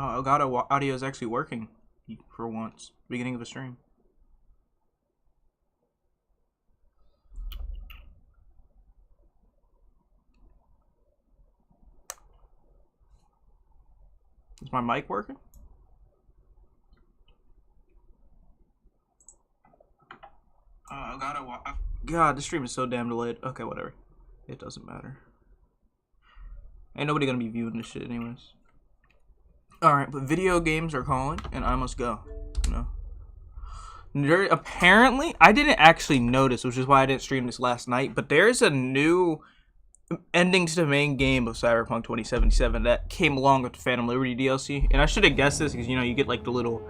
Elgato audio is actually working for once. Beginning of a stream. Is my mic working? God, this stream is so damn delayed. Okay, whatever. It doesn't matter. Ain't nobody gonna be viewing this shit anyways. Alright, but video games are calling, and I must go. You know? Apparently, I didn't actually notice, which is why I didn't stream this last night, but there's a new ending to the main game of Cyberpunk 2077 that came along with the Phantom Liberty DLC. And I should have guessed this because, you know, you get like the little,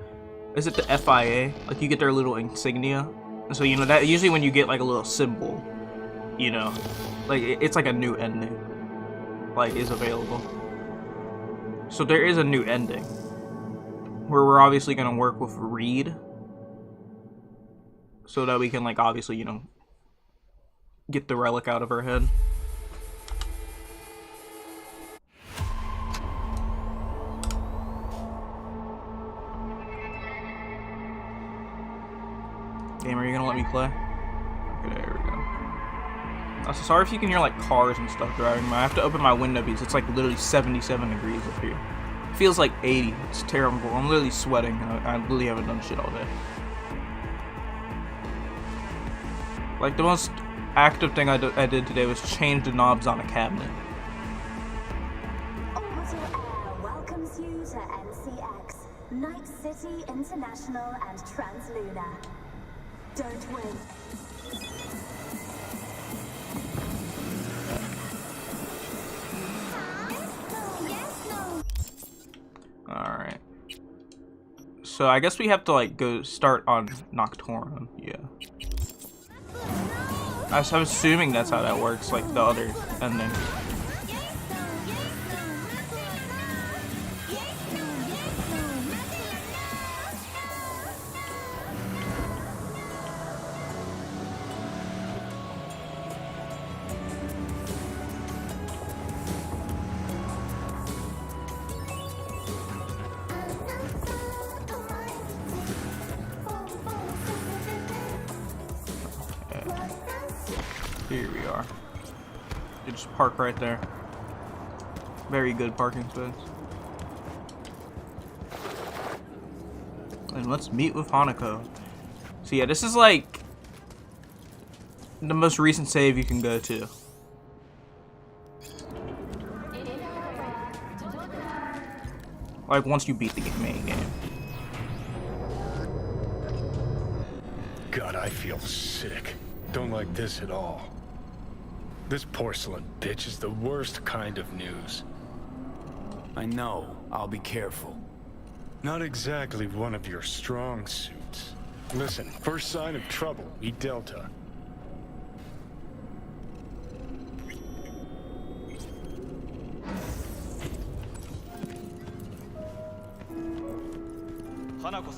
is it the FIA? Like you get their little insignia. And so, you know, that usually when you get like a little symbol, you know, like it's like a new ending, like is available. So there is a new ending where we're obviously going to work with Reed so that we can like obviously, you know, get the relic out of her head. Game, are you gonna let me play? Okay, there we go. Also, sorry if you can hear like cars and stuff driving. I have to open my window because it's like literally 77 degrees up here. It feels like 80. It's terrible. I'm literally sweating. I literally haven't done shit all day. Like the most active thing I did today was change the knobs on a cabinet. Orbital Air welcomes you to NCX, Night City International and Transluna. Don't win. Alright. So I guess we have to like go start on Nocturne. Yeah. I'm assuming that's how that works, like the other ending. Here we are. You just park right there. Very good parking space. And let's meet with Hanako. So yeah, this is like the most recent save you can go to. Like once you beat the main game. God, I feel sick. Don't like this at all. This porcelain bitch is the worst kind of news. I know. I'll be careful. Not exactly one of your strong suits. Listen, first sign of trouble, eat Delta.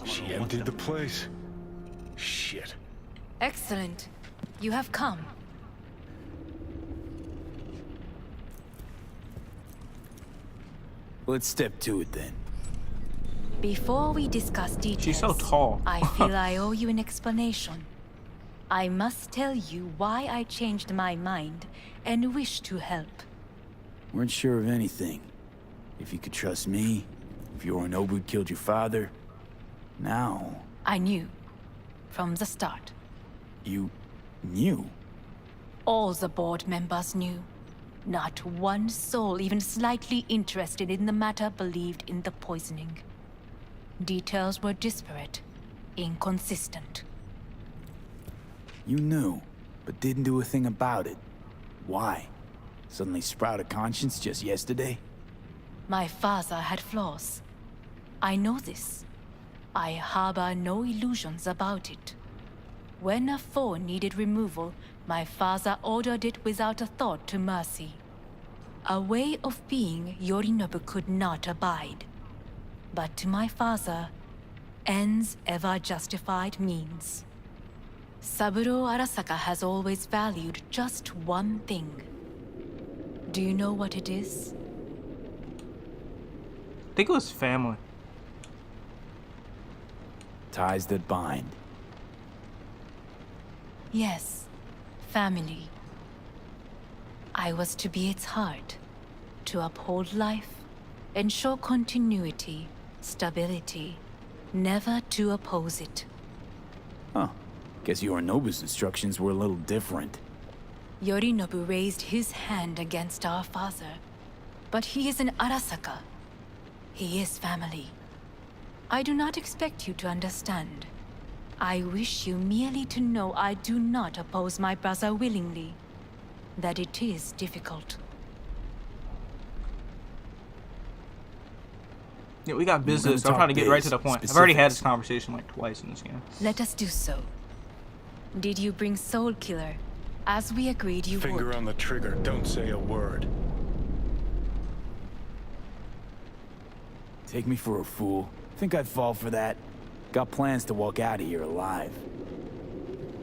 She emptied the place. Shit. Excellent. You have come. Let's step to it then. Before we discuss details, She's so tall. I feel I owe you an explanation. I must tell you why I changed my mind and wish to help. Weren't sure of anything. If you could trust me, if Yorinobu killed your father. Now... I knew. From the start. You... knew? All the board members knew. Not one soul even slightly interested in the matter believed in the poisoning. Details were disparate, inconsistent. You knew, but didn't do a thing about it. Why? Suddenly sprout a conscience just yesterday? My father had flaws. I know this. I harbor no illusions about it. When a foe needed removal, my father ordered it without a thought to mercy. A way of being Yorinobu could not abide. But to my father, ends ever justified means. Saburo Arasaka has always valued just one thing. Do you know what it is? I think it was family. Ties that bind. Yes, family. I was to be its heart, to uphold life, ensure continuity, stability, never to oppose it. Huh. Guess Yorinobu's instructions were a little different. Yorinobu raised his hand against our father, but he is an Arasaka. He is family. I do not expect you to understand. I wish you merely to know I do not oppose my brother willingly. That it is difficult. Yeah, we got business. gonna I'm trying to talk get right to the biz, point. I've already had this specifics. conversation like twice in this game. Let us do so. Did you bring Soul Killer, as we agreed you Finger would? on the trigger, don't say a word. Take me for a fool. Think I'd fall for that? Got plans to walk out of here alive.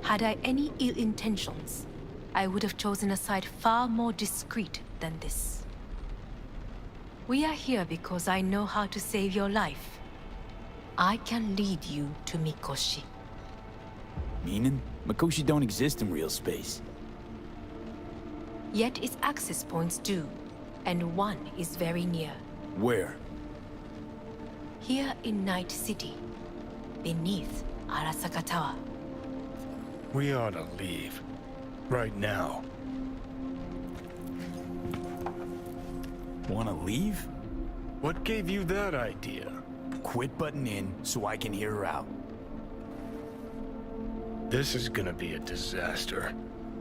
Had I any ill intentions, I would have chosen a side far more discreet than this. We are here because I know how to save your life. I can lead you to Mikoshi. Meaning? Mikoshi don't exist in real space. Yet its access points do, and one is very near. Where? Here in Night City, beneath Arasaka Tower. We ought to leave. Right now. Wanna leave? What gave you that idea? Quit butting in so I can hear her out. This is gonna be a disaster.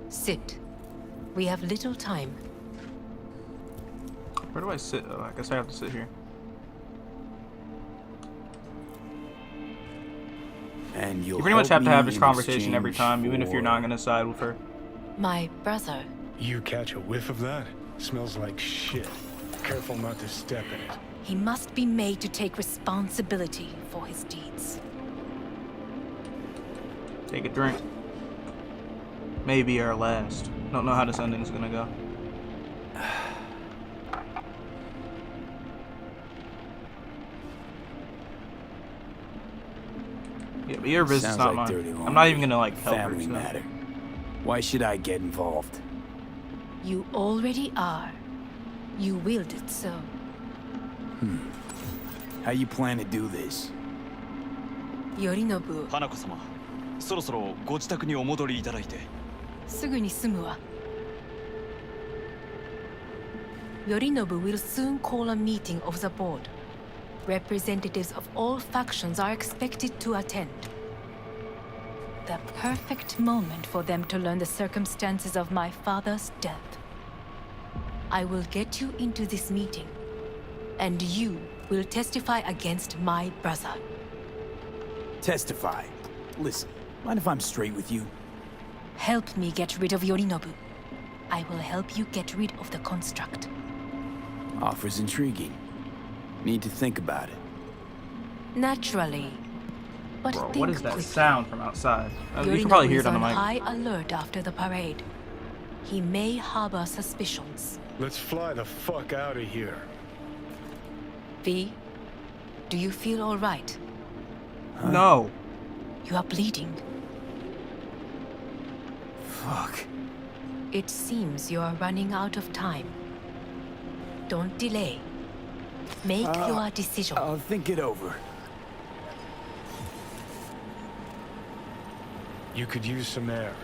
Sit. We have little time. Where do I sit? Oh, I guess I have to sit here. And you'll You pretty much help have to me have this in conversation every exchange time, even if you're for- not gonna side with her. My brother. You catch a whiff of that? Smells like shit. Careful not to step in it. He must be made to take responsibility for his deeds. Take a drink. Maybe our last. Don't know how this ending is gonna go. Yeah, but your business, Sounds not like dirty mine. I'm not even laundry. gonna like help her. Family So. matter. Why should I get involved? You already are. You willed it so. How you plan to do this? Yorinobu, 花子様、そろそろご自宅にお戻りいただいて。すぐに済むわ。Yorinobu will soon call a meeting of the board. Representatives of all factions are expected to attend. The perfect moment for them to learn the circumstances of my father's death. I will get you into this meeting, and you will testify against my brother. Testify. Listen, mind if I'm straight with you? Help me get rid of Yorinobu. I will help you get rid of the construct. Offer's intriguing. Need to think about it. Naturally. But Bro, think what is that quickly. sound from outside? You Yorinobu can probably hear is it on the on mic. high alert after the parade. He may harbor suspicions. Let's fly the fuck out of here. V, do you feel all right? No. You are bleeding. Fuck. It seems you are running out of time. Don't delay. Make your decision. I'll think it over. You could use some air.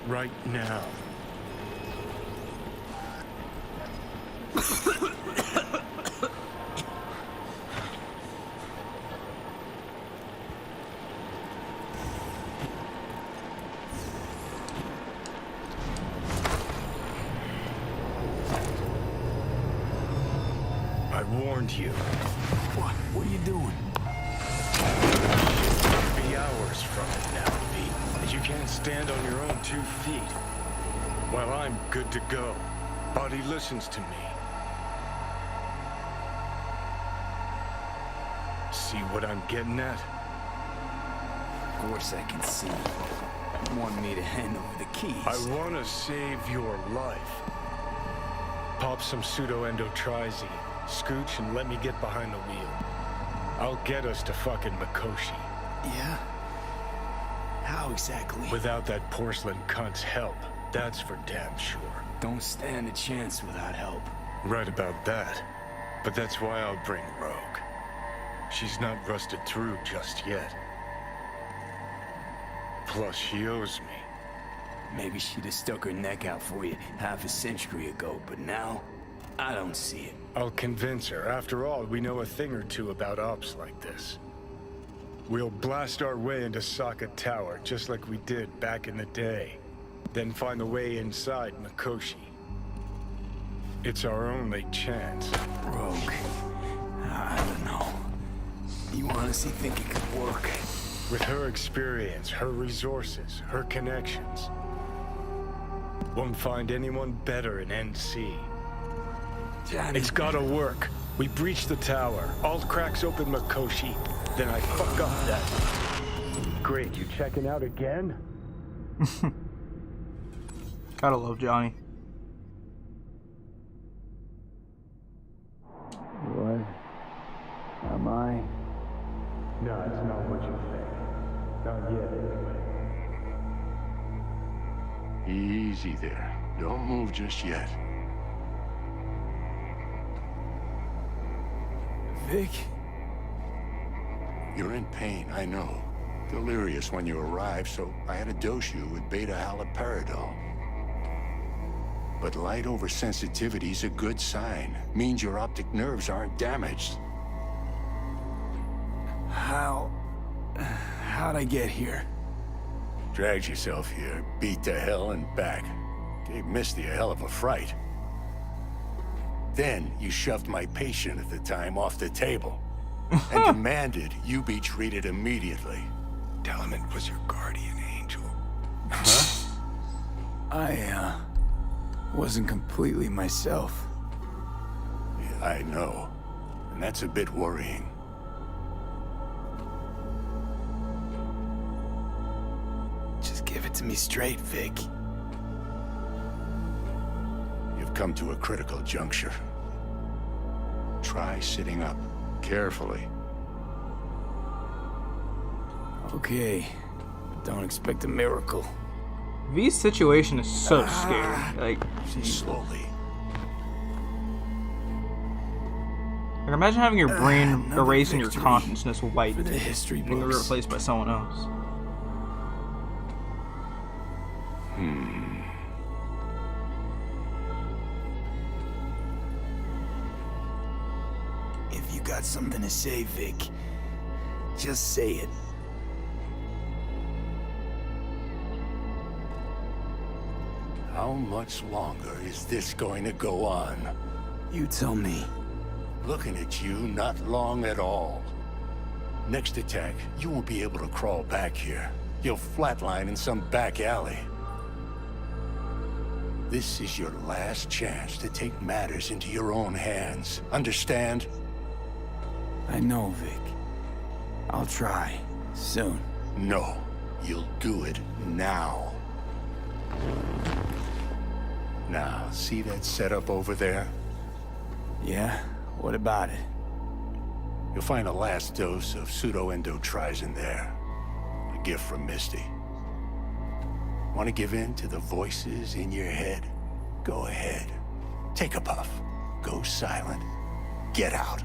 Right now. I warned you. What are you doing? Be hours from it now, V. And you can't stand on your own 2 feet. Well, I'm good to go. Body listens to me. See what I'm getting at? Of course I can see. You want me to hand over the keys. I want to save your life. Pop some pseudo-endotrizine. Scooch and let me get behind the wheel. I'll get us to fucking Mikoshi. Yeah? How exactly? Without that porcelain cunt's help, that's for damn sure. Don't stand a chance without help. Right about that. But that's why I'll bring Rogue. She's not rusted through just yet. Plus, she owes me. Maybe she'd have stuck her neck out for you half a century ago, but now, I don't see it. I'll convince her. After all, we know a thing or two about ops like this. We'll blast our way into Sokka Tower, just like we did back in the day. Then find a way inside Mikoshi. It's our only chance. Rogue. I don't know. You honestly think it could work? With her experience, her resources, her connections. Won't find anyone better in NC. Johnny. It's gotta work. We breach the tower. Alt cracks open Mikoshi. Then I fuck up that. Great, you checking out again? Gotta love Johnny. What? Am I? No, it's not what you think. Not yet, anyway. Easy there. Don't move just yet. Vic? You're in pain, I know. Delirious when you arrived, so I had to dose you with beta-haloperidol. But light oversensitivity's a good sign. Means your optic nerves aren't damaged. How'd I get here? Dragged yourself here, beat to hell and back. Gave Misty a hell of a fright. Then you shoved my patient at the time off the table and demanded you be treated immediately. Tell him it was your guardian angel. Huh? I, wasn't completely myself. Yeah, I know. And that's a bit worrying. Just give it to me straight, Vic. You've come to a critical juncture. Try sitting up, carefully. Okay. Don't expect a miracle. V's situation is so scary. Like Slowly. imagine having your brain Another erased and your victory consciousness wiped for the history and books. replaced by someone else. If you got something to say, Vic, just say it. How much longer is this going to go on? You tell me. Looking at you, not long at all. Next attack, you won't be able to crawl back here. You'll flatline in some back alley. This is your last chance to take matters into your own hands. Understand? I know, Vic. I'll try. Soon. No. You'll do it now. Now, see that setup over there? Yeah? What about it? You'll find a last dose of pseudo-endotrizin there. A gift from Misty. Want to give in to the voices in your head? Go ahead. Take a puff. Go silent. Get out.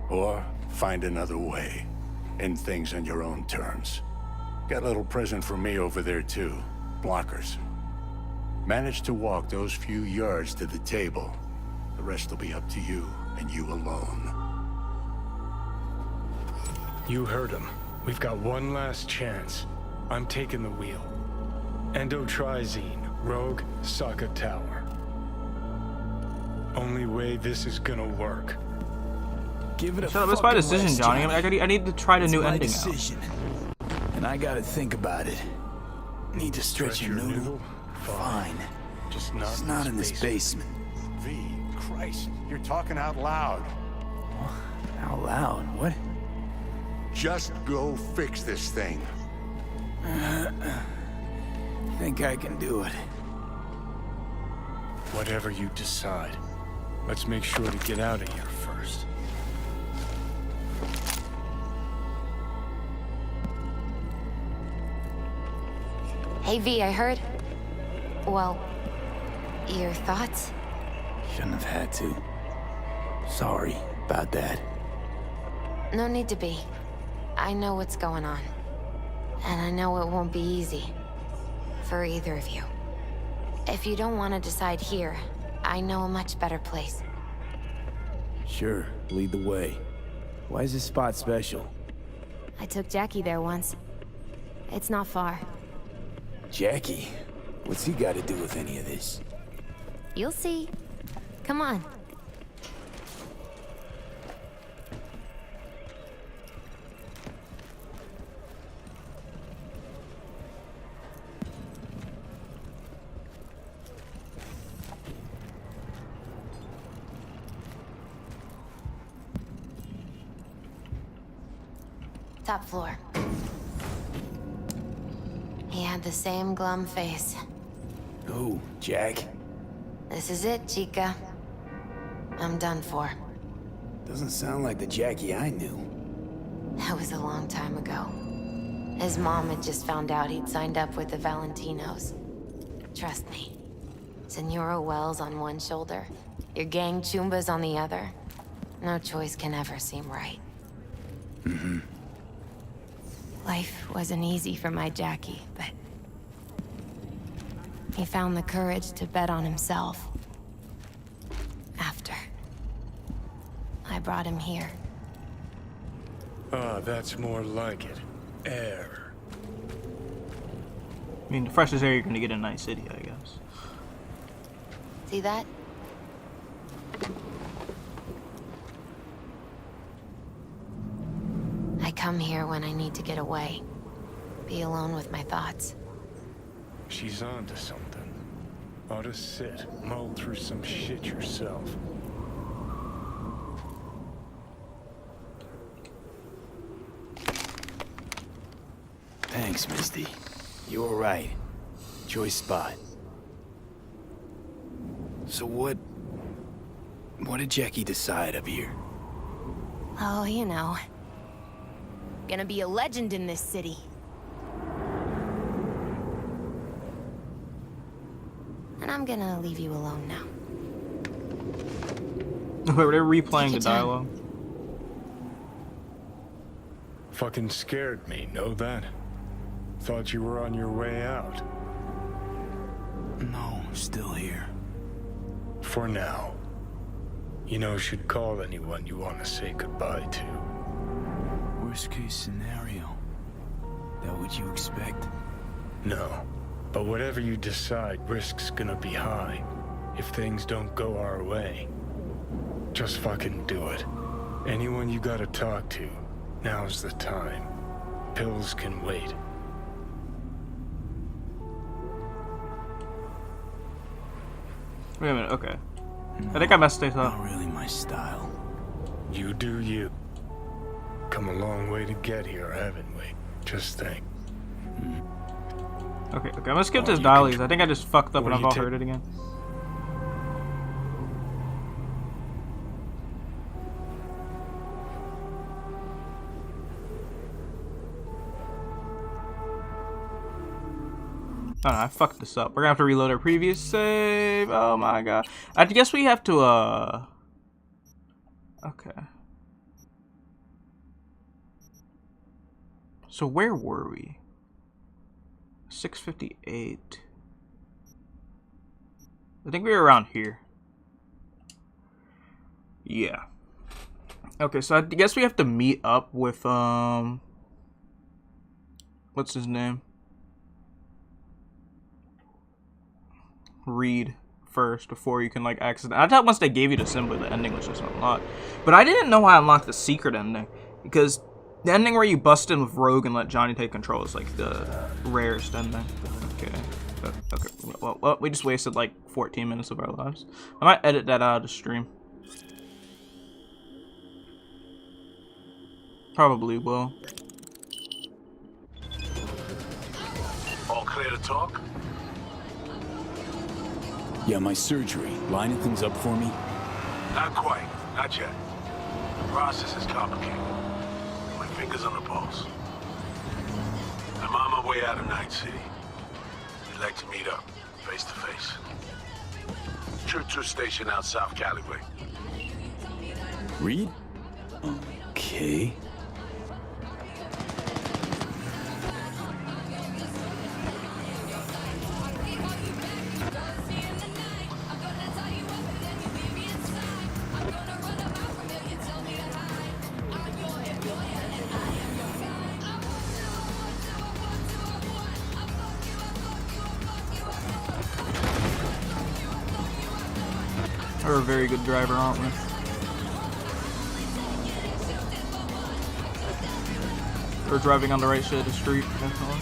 Or find another way. End things on your own terms. Got a little present for me over there too. Blockers. Manage to walk those few yards to the table. The rest will be up to you, and you alone. You heard him. We've got one last chance. I'm taking the wheel. Endotrizine, Rogue, Sokka Tower. Only way this is gonna work. Give it a Shut up, it's my fucking decision, rest, Johnny. I need to try the It's new my ending out. decision. And I gotta think about it. Need to stretch your noodle? noodle? Fine. Just not It's not in this basement. V, Christ, you're talking out loud. Out loud? What? Just go fix this thing. Think I can do it. Whatever you decide. Let's make sure to get out of here first. Hey V, I heard. Well, your thoughts? Shouldn't have had to. Sorry about that. No need to be. I know what's going on. And I know it won't be easy. For either of you. If you don't want to decide here, I know a much better place. Sure, lead the way. Why is this spot special? I took Jackie there once. It's not far. Jackie? What's he got to do with any of this? You'll see. Come on. Top floor. He had the same glum face. Who, Jack? This is it, Chica. I'm done for. Doesn't sound like the Jackie I knew. That was a long time ago. His mom had just found out he'd signed up with the Valentinos. Trust me. Senora Wells on one shoulder, your gang Chumbas on the other. No choice can ever seem right. Mm-hmm. Life wasn't easy for my Jackie, but he found the courage to bet on himself. After I brought him here. Ah, that's more like it. Air. I mean, the freshest air you're gonna get in Night City, I guess. See that? I come here when I need to get away. Be alone with my thoughts. She's onto something. Ought to sit, mull through some shit yourself. Thanks, Misty. You were right. Choice spot. So what did Jackie decide up here? Oh, you know. Gonna be a legend in this city. And I'm gonna leave you alone now. They're replaying Take the your time. dialogue. Fucking scared me, know that? Thought you were on your way out. No, still here. For now. You know, should call anyone you want to say goodbye to. Worst case scenario. That what you expect? No. But whatever you decide, risk's gonna be high. If things don't go our way. Just fucking do it. Anyone you gotta talk to, now's the time. Pills can wait. Wait a minute, okay. I think I messed this up. Not really my style. You do you. Come a long way to get here, haven't we? Just think. Okay, I'm gonna skip Oh, this you dialogue. can- I think I just fucked up Or and I've you all take- heard it again. Oh no, I fucked this up. We're gonna have to reload our previous save. Oh my god. I guess we have to, okay. So where were we? 658. I think we were around here. Yeah. Okay, so I guess we have to meet up with, what's his name? Read first before you can like access. I thought once they gave you the symbol, the ending was just unlocked. But I didn't know I unlocked the secret ending because the ending where you bust in with Rogue and let Johnny take control is like the rarest ending. Okay. Okay. Well, we just wasted like 14 minutes of our lives. I might edit that out of the stream. Probably will. All clear to talk? Yeah, my surgery. Lining things up for me? Not quite. Not yet. The process is complicated. My finger's on the pulse. I'm on my way out of Night City. We'd like to meet up, face to face. Choo-choo station out South Caliway. Reed? Okay. We're a very good driver, aren't we? We're driving on the right side of the street, definitely.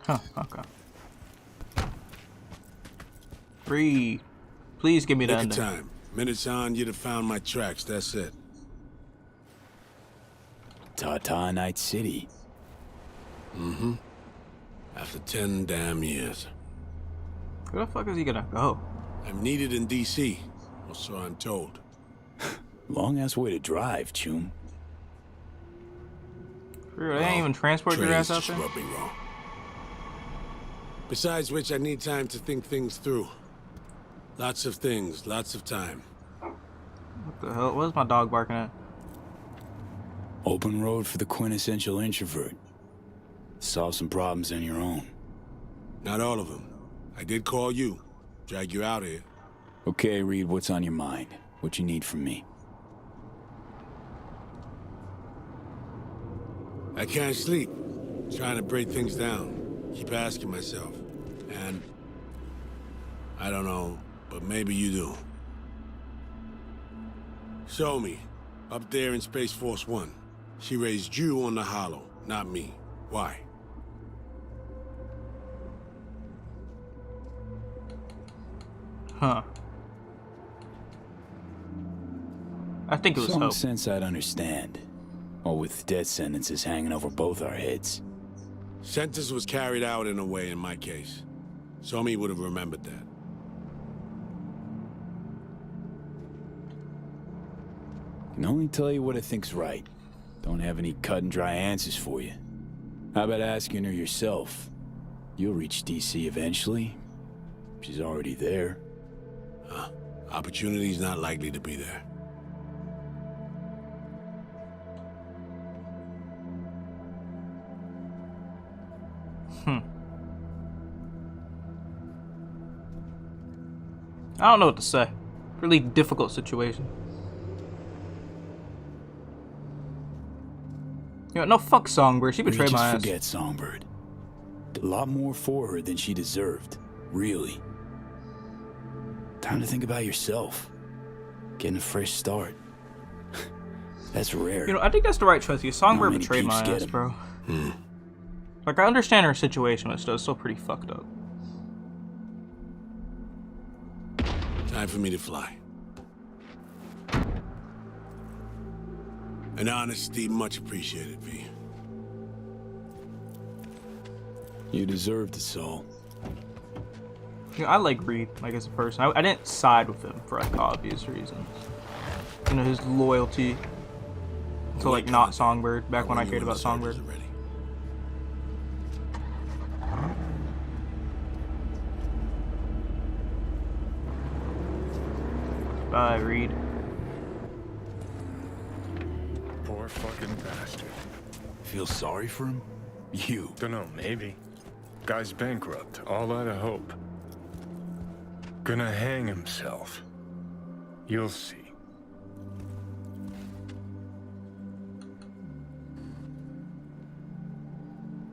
Huh, okay. Free. Please give me the Take your ending. time. Minutes on, you'd have found my tracks. That's it. Ta-ta, Night City. Mm-hmm. After 10 damn years. Where the fuck is he gonna go? I'm needed in D.C., or so I'm told. Long-ass way to drive, Chum. For real, they ain't even transport your ass out just there? rub me wrong. Besides which, I need time to think things through. Lots of things, lots of time. What the hell? Where's my dog barking at? Open road for the quintessential introvert. Solve some problems on your own. Not all of them. I did call you. Drag you out here. Okay, Reed, what's on your mind? What you need from me? I can't sleep. Trying to break things down. Keep asking myself. And I don't know, but maybe you do. Show me. Up there in Space Force 1. She raised you on the Hollow, not me. Why? Huh. I think it was Some hope. sense I'd understand. Or with death sentences hanging over both our heads. Sentence was carried out in a way in my case. Somi would have remembered that. Can only tell you what I think's right. Don't have any cut and dry answers for you. How about asking her yourself? You'll reach DC eventually. She's already there. Opportunity's not likely to be there. I don't know what to say. Really difficult situation. You know, no, fuck Songbird. She betrayed my ass. Forget Songbird. Did a lot more for her than she deserved. Really. Time to think about yourself. Getting a fresh start. That's rare. You know, I think that's the right choice. Songbird many betrayed my peeps get ass, 'em. bro. Like, I understand her situation, but it's still pretty fucked up. Time for me to fly. An honesty much appreciated, V. You deserved it, Saul. You know, I like Reed, like, as a person. I didn't side with him for, like, obvious reasons. You know, his loyalty to, like, not Songbird, back when I cared about Songbird. Bye, Reed. Poor fucking bastard. Feel sorry for him? You. Dunno, maybe. Guy's bankrupt, all out of hope. Gonna hang himself. You'll see.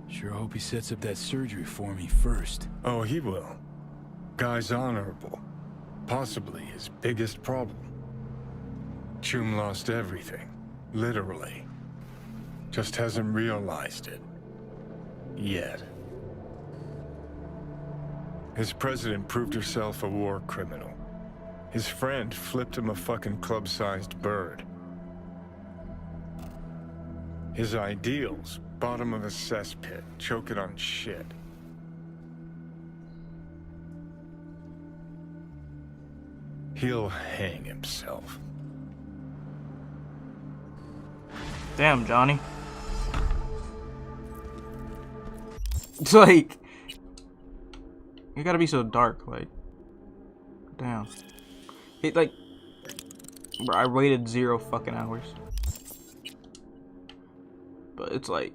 Sure hope he sets up that surgery for me first. Oh, he will. Guy's honorable. Possibly his biggest problem. Chum lost everything. Literally. Just hasn't realized it. Yet. His president proved herself a war criminal. His friend flipped him a fucking club-sized bird. His ideals, bottom of a cesspit, choking on shit. He'll hang himself. Damn, Johnny. It's like, you gotta be so dark, like, damn. It, like, bro, I waited 0 fucking hours. But it's like,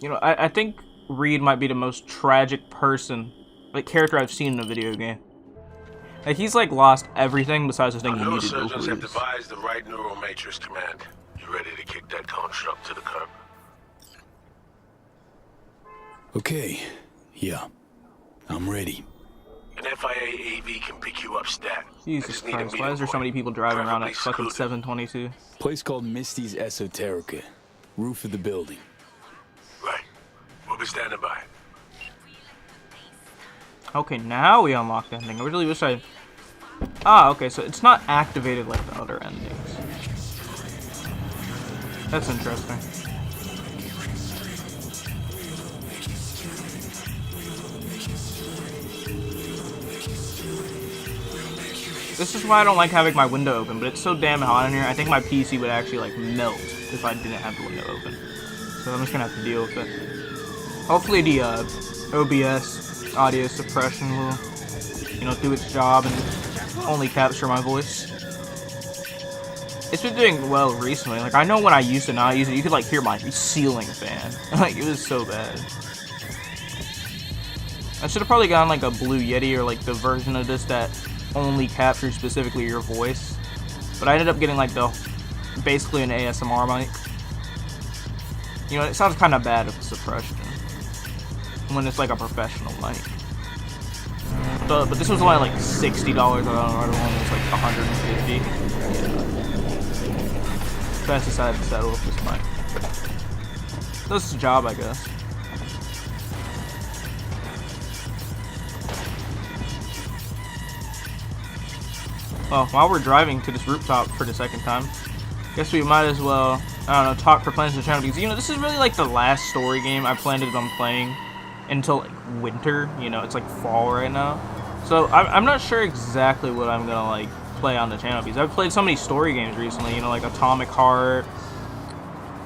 you know, I think Reed might be the most tragic person, like, character I've seen in a video game. Like, he's, like, lost everything besides the thing he needed to Neurosurgeons have lose. devised the right neural matrix command. You ready to kick that construct to the curb? Okay. Yeah. I'm ready. An FIA AV can pick you up stat. Jesus Christ, why is there so many people driving around at fucking 722? Place called Misty's Esoterica. Roof of the building. Right. We'll be standing by. Okay, now we unlock the ending. I really wish I... Ah, okay, so it's not activated like the other endings. That's interesting. This is why I don't like having my window open, but it's so damn hot in here, I think my PC would actually, like, melt if I didn't have the window open. So I'm just gonna have to deal with it. Hopefully the OBS audio suppression will, you know, do its job and only capture my voice. It's been doing well recently. Like, I know when I used to not use it, you could, like, hear my ceiling fan. Like, it was so bad. I should have probably gotten, like, a Blue Yeti or, like, the version of this that only captures specifically your voice. But I ended up getting, like, the basically an ASMR mic. You know, it sounds kind of bad with the suppression when it's like a professional mic. But this was only like $60. I don't know, other one was like $150. So I decided to settle with this mic. That's the job, I guess. Well, while we're driving to this rooftop for the second time, guess we might as well, I don't know, talk for plans on the channel, because, you know, this is really like the last story game I planned on playing until, like, winter. You know, it's like fall right now. So I'm not sure exactly what I'm gonna, like, play on the channel, because I've played so many story games recently, you know, like Atomic Heart.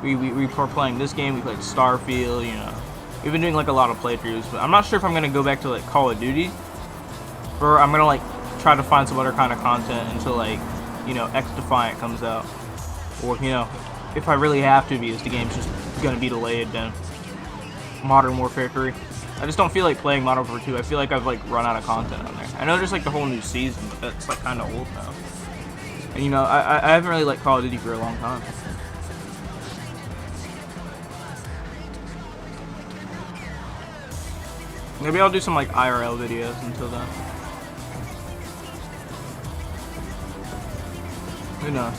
We were playing this game, we played Starfield, you know. We've been doing, like, a lot of playthroughs, but I'm not sure if I'm gonna go back to, like, Call of Duty, or I'm gonna, like, try to find some other kind of content until, like, you know, X Defiant comes out. Or, you know, if I really have to, because the game's just gonna be delayed, then Modern Warfare 3. I just don't feel like playing Modern Warfare 2. I feel like I've, like, run out of content on there. I know there's, like, the whole new season, but that's, like, kind of old now. And, you know, I haven't really liked Call of Duty for a long time. Maybe I'll do some, like, IRL videos until then. Who knows?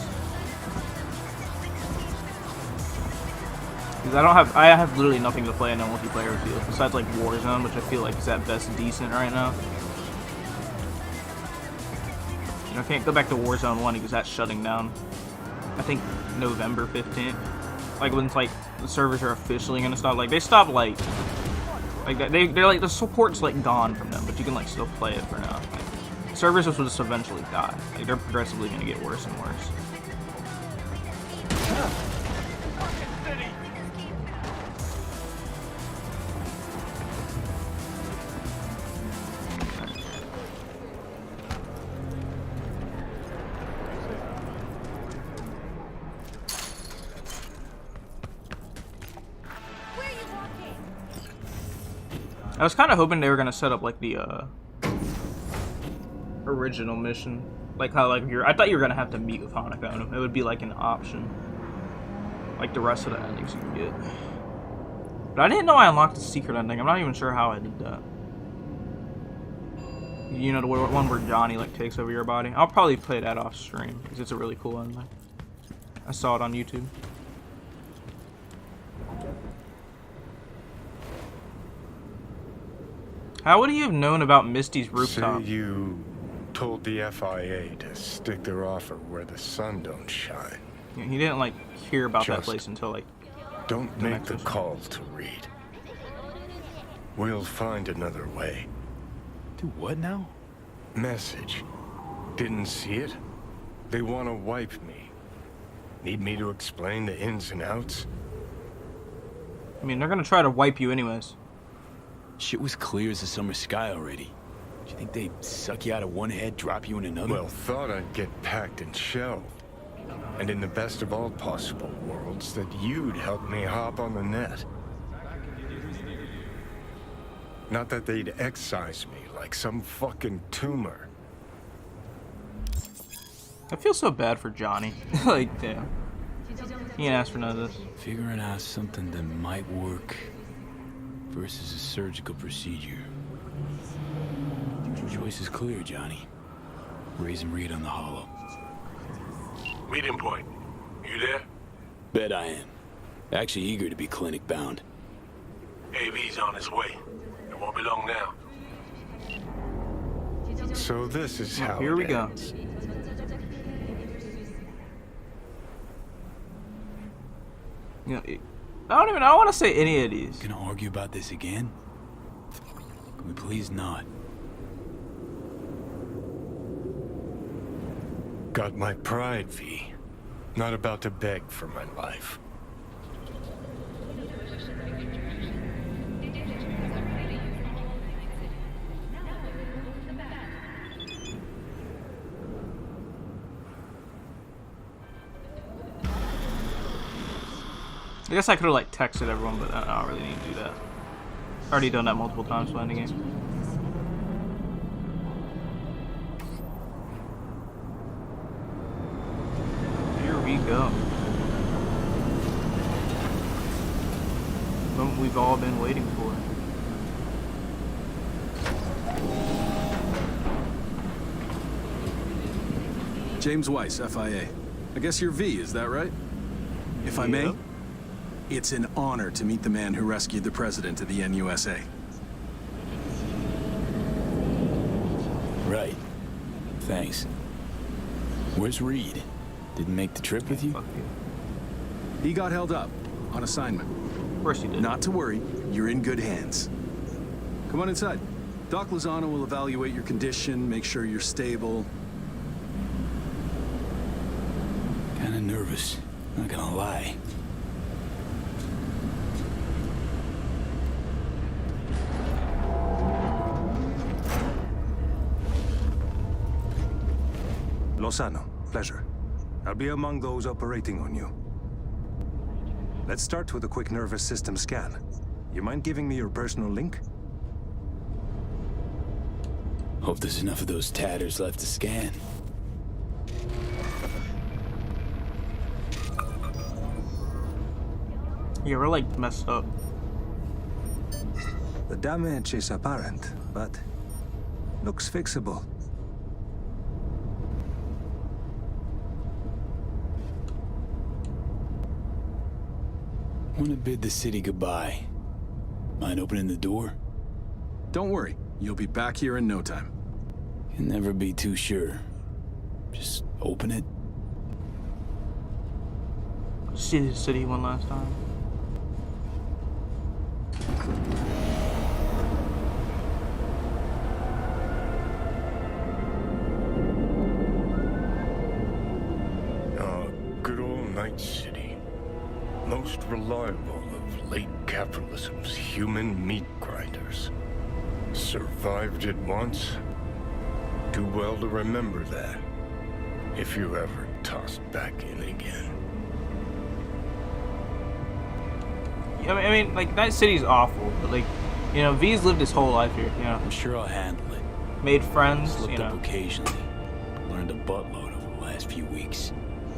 Because I have literally nothing to play in a multiplayer field besides like Warzone, which I feel like is at best decent right now. You know, I can't go back to Warzone 1 because that's shutting down. I think November 15th. Like when it's like the servers are officially gonna stop. Like they stop like they're like the support's like gone from them, but you can like still play it for now. Like, servers will just eventually die. Like they're progressively gonna get worse and worse. I was kind of hoping they were gonna set up like the original mission, like how like I thought you were gonna have to meet with Hanukkah, and it would be like an option, like the rest of the endings you can get. But I didn't know I unlocked the secret ending. I'm not even sure how I did that. You know, the one where Johnny like takes over your body. I'll probably play that off stream because it's a really cool ending. I saw it on YouTube. How would he have known about Misty's rooftop? So you told the FIA to stick their offer where the sun don't shine. Yeah, he didn't like hear about that Just place until like. Don't make the calls to Reed. We'll find another way. Do what now? Message. Didn't see it? They want to wipe me. Need me to explain the ins and outs? I mean, they're gonna try to wipe you anyways. Shit was clear as the summer sky already. Do you think they'd suck you out of one head, drop you in another? Well, thought I'd get packed and shelved. And in the best of all possible worlds, that you'd help me hop on the net. Not that they'd excise me like some fucking tumor. I feel so bad for Johnny. Like, damn. He ain't asked for none of this. Figuring out something that might work versus a surgical procedure. Your choice is clear, Johnny. Raise and read on the hollow. Meeting point. You there? Bet I am. Actually eager to be clinic bound. AV's on his way. It won't be long now. So this is how Here we go. ends. You know, I don't want to say any of these. Gonna argue about this again? Can we please not? Got my pride, V. Not about to beg for my life. I guess I could have like texted everyone, but I don't really need to do that. Already done that multiple times playing the game. Here we go. The moment we've all been waiting for. James Weiss, FIA. I guess you're V, is that right? If I may, it's an honor to meet the man who rescued the president of the NUSA. Right. Thanks. Where's Reed? Didn't make the trip with you? Fuck you. He got held up on assignment. Of course you did. Not to worry, you're in good hands. Come on inside. Doc Lozano will evaluate your condition, make sure you're stable. Kinda nervous, not gonna lie. Lozano, pleasure. I'll be among those operating on you. Let's start with a quick nervous system scan. You mind giving me your personal link? Hope there's enough of those tatters left to scan. Yeah, we're like messed up. The damage is apparent, but looks fixable. want to bid the city goodbye. Mind opening the door? Don't worry, you'll be back here in no time. Can never be too sure. Just open it. See the city one last time. Good old Night City. Most reliable of late capitalism's human meat grinders. Survived it once. Do well to remember that. If you're ever tossed back in again. I mean, like, Night City's awful, but, like, you know, V's lived his whole life here, you know. I'm sure I'll handle it. Made friends, Slipped you know. up occasionally. Learned a buttload over the last few weeks.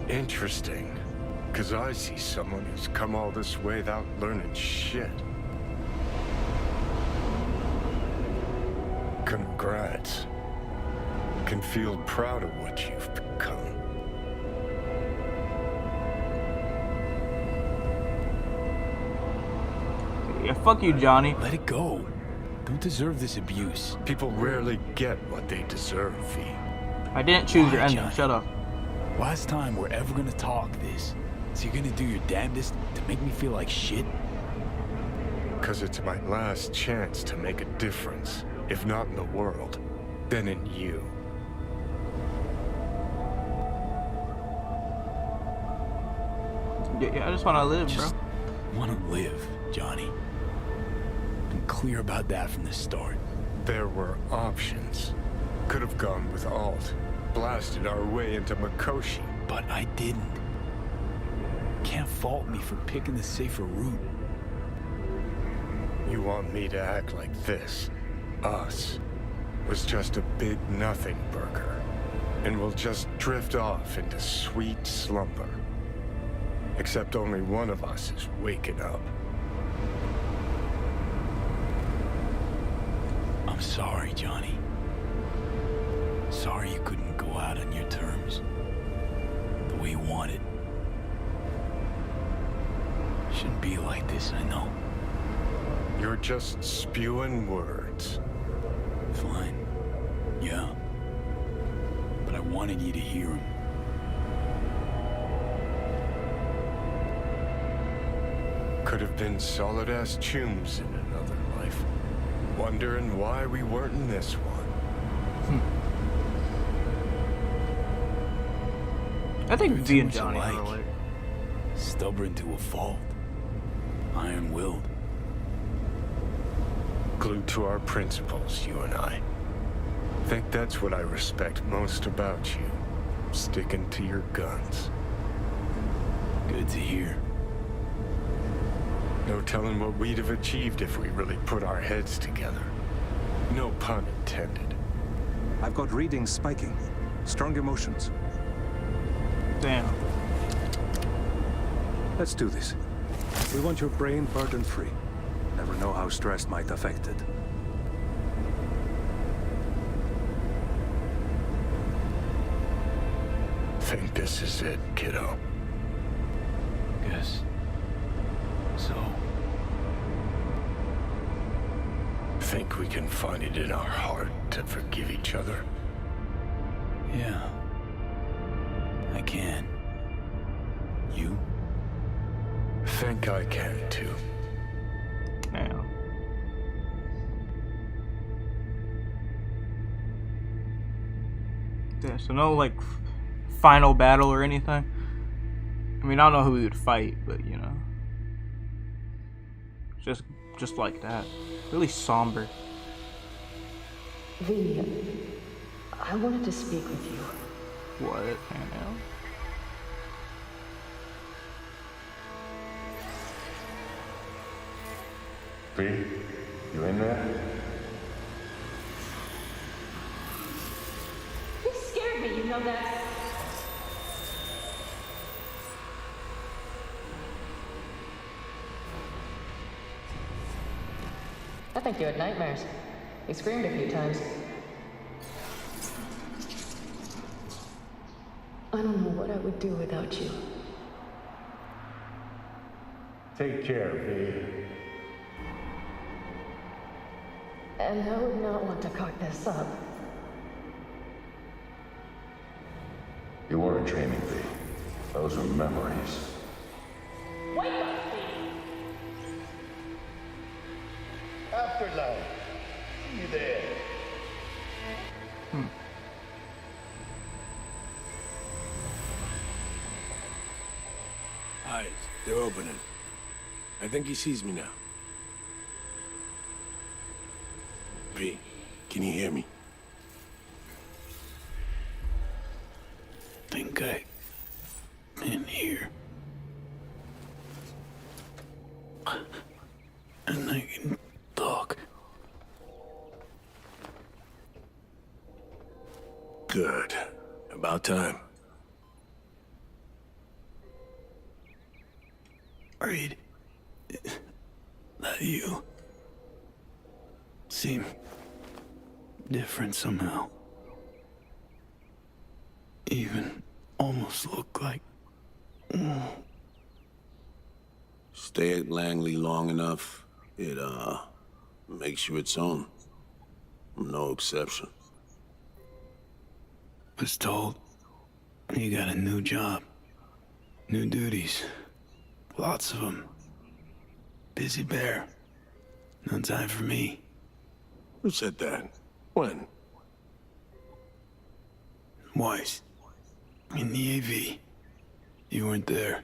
Interesting. Because I see someone who's come all this way without learning shit. Congrats. Can feel proud of what you've become. Yeah, fuck you, Johnny. Let it go. Don't deserve this abuse. People rarely get what they deserve, V. I didn't choose your Why, ending. Johnny? Shut up. Last time we're ever gonna talk this. So you're gonna do your damnedest to make me feel like shit? Because it's my last chance to make a difference. If not in the world, then in you. Yeah, I just want to live, bro. Just wanna live, Johnny. Been clear about that from the start. There were options. Could have gone with Alt. Blasted our way into Mikoshi. But I didn't. Can't fault me for picking the safer route. You want me to act like this? Us was just a big nothing burger. And we'll just drift off into sweet slumber. Except only one of us is waking up. I'm sorry, Johnny. Sorry you couldn't go out on your terms. The way you wanted. Shouldn't be like this, I know. You're just spewing words. Fine. Yeah. But I wanted you to hear them. Could have been solid-ass chums in another life. Wondering why we weren't in this one. I think V and Too much Johnny are alike. related. Stubborn to a fault. Iron-willed. Glued to our principles, you and I. Think that's what I respect most about you. Sticking to your guns. Good to hear. No telling what we'd have achieved if we really put our heads together. No pun intended. I've got readings spiking. Strong emotions. Damn. Let's do this. We want your brain burden-free. Never know how stress might affect it. Think this is it, kiddo. Guess. So, Think we can find it in our heart to forgive each other? yeah. I can. You? Think I can, too. Damn. Yeah, so no, like, final battle or anything? I mean, I don't know who we would fight, but, you know. Just like that. Really somber. V, I wanted to speak with you. What? I know. V, you in there? You scared me, you know that. I think you had nightmares. You screamed a few times. I don't know what I would do without you. Take care, V. And I would not want to cock this up. You weren't dreaming, V. Those were memories. Wake up, Afterlife. See you there. Eyes, they're opening. I think he sees me now. V, can you hear me? Think I'm in here. And I can talk. Good. About time. Reed, that you seem different somehow. Even almost look like... Stay at Langley long enough, it, makes you its own. I'm no exception. Was told you got a new job, new duties, lots of them. Busy bear. No time for me. Who said that? When? Weiss. In the AV. You weren't there.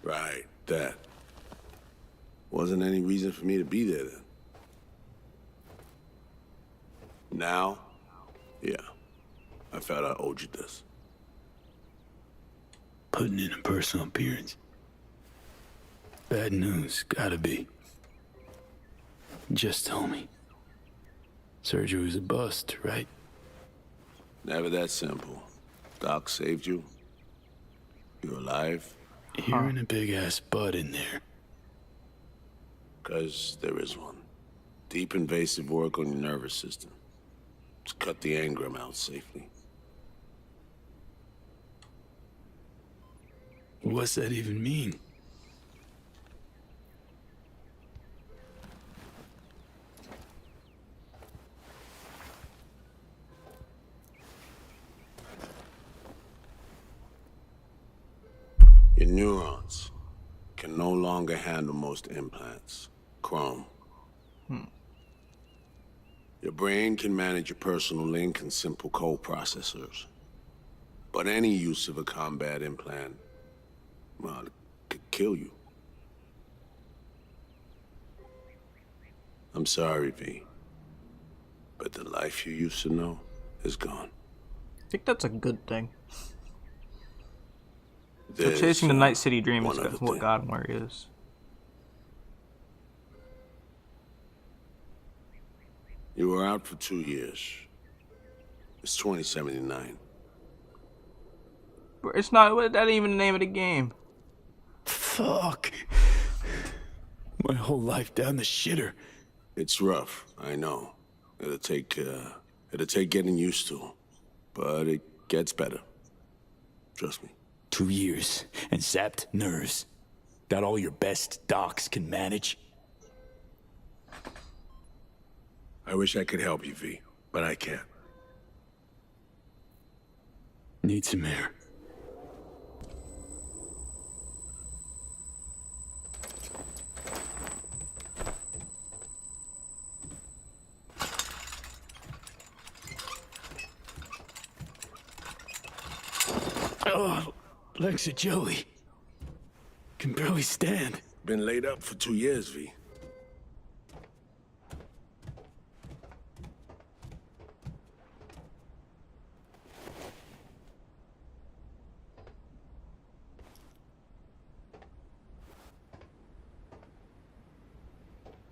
Right, that. Wasn't any reason for me to be there then. Now? Yeah. I felt I owed you this. Putting in a personal appearance. Bad news, gotta be. Just tell me. Surgery was a bust, right? Never that simple. Doc saved you. You're alive. You're in a big-ass butt in there. 'Cause there is one. Deep invasive work on your nervous system. Just cut the engram out safely. What's that even mean? Your neurons can no longer handle most implants. Chrome. Your brain can manage your personal link and simple code processors. But any use of a combat implant, well, it could kill you. I'm sorry, V. But the life you used to know is gone. I think that's a good thing. So There's, chasing the Night City dream one is other what thing. got him where he is. You were out for 2 years. It's 2079. It's not. That ain't even the name of the game. Fuck. My whole life down the shitter. It's rough, I know. It'll take getting used to. But it gets better. Trust me. 2 years and sapped nerves. That all your best docs can manage? I wish I could help you, V, but I can't. Need some air. Oh, legs of jelly. Can barely stand. Been laid up for 2 years, V.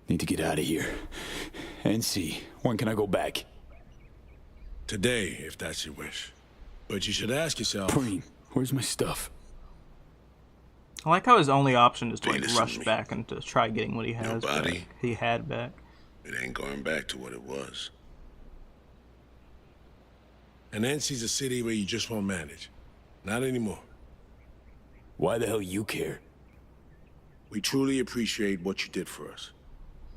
Need to get out of here. NC, when can I go back? Today, if that's your wish. But you should ask yourself... Preem, where's my stuff? I like how his only option is to Hey, like listen rush to me. back and to try getting what he has. Your body. Back. He had back. It ain't going back to what it was. And NC's a city where you just won't manage. Not anymore. Why the hell you care? We truly appreciate what you did for us.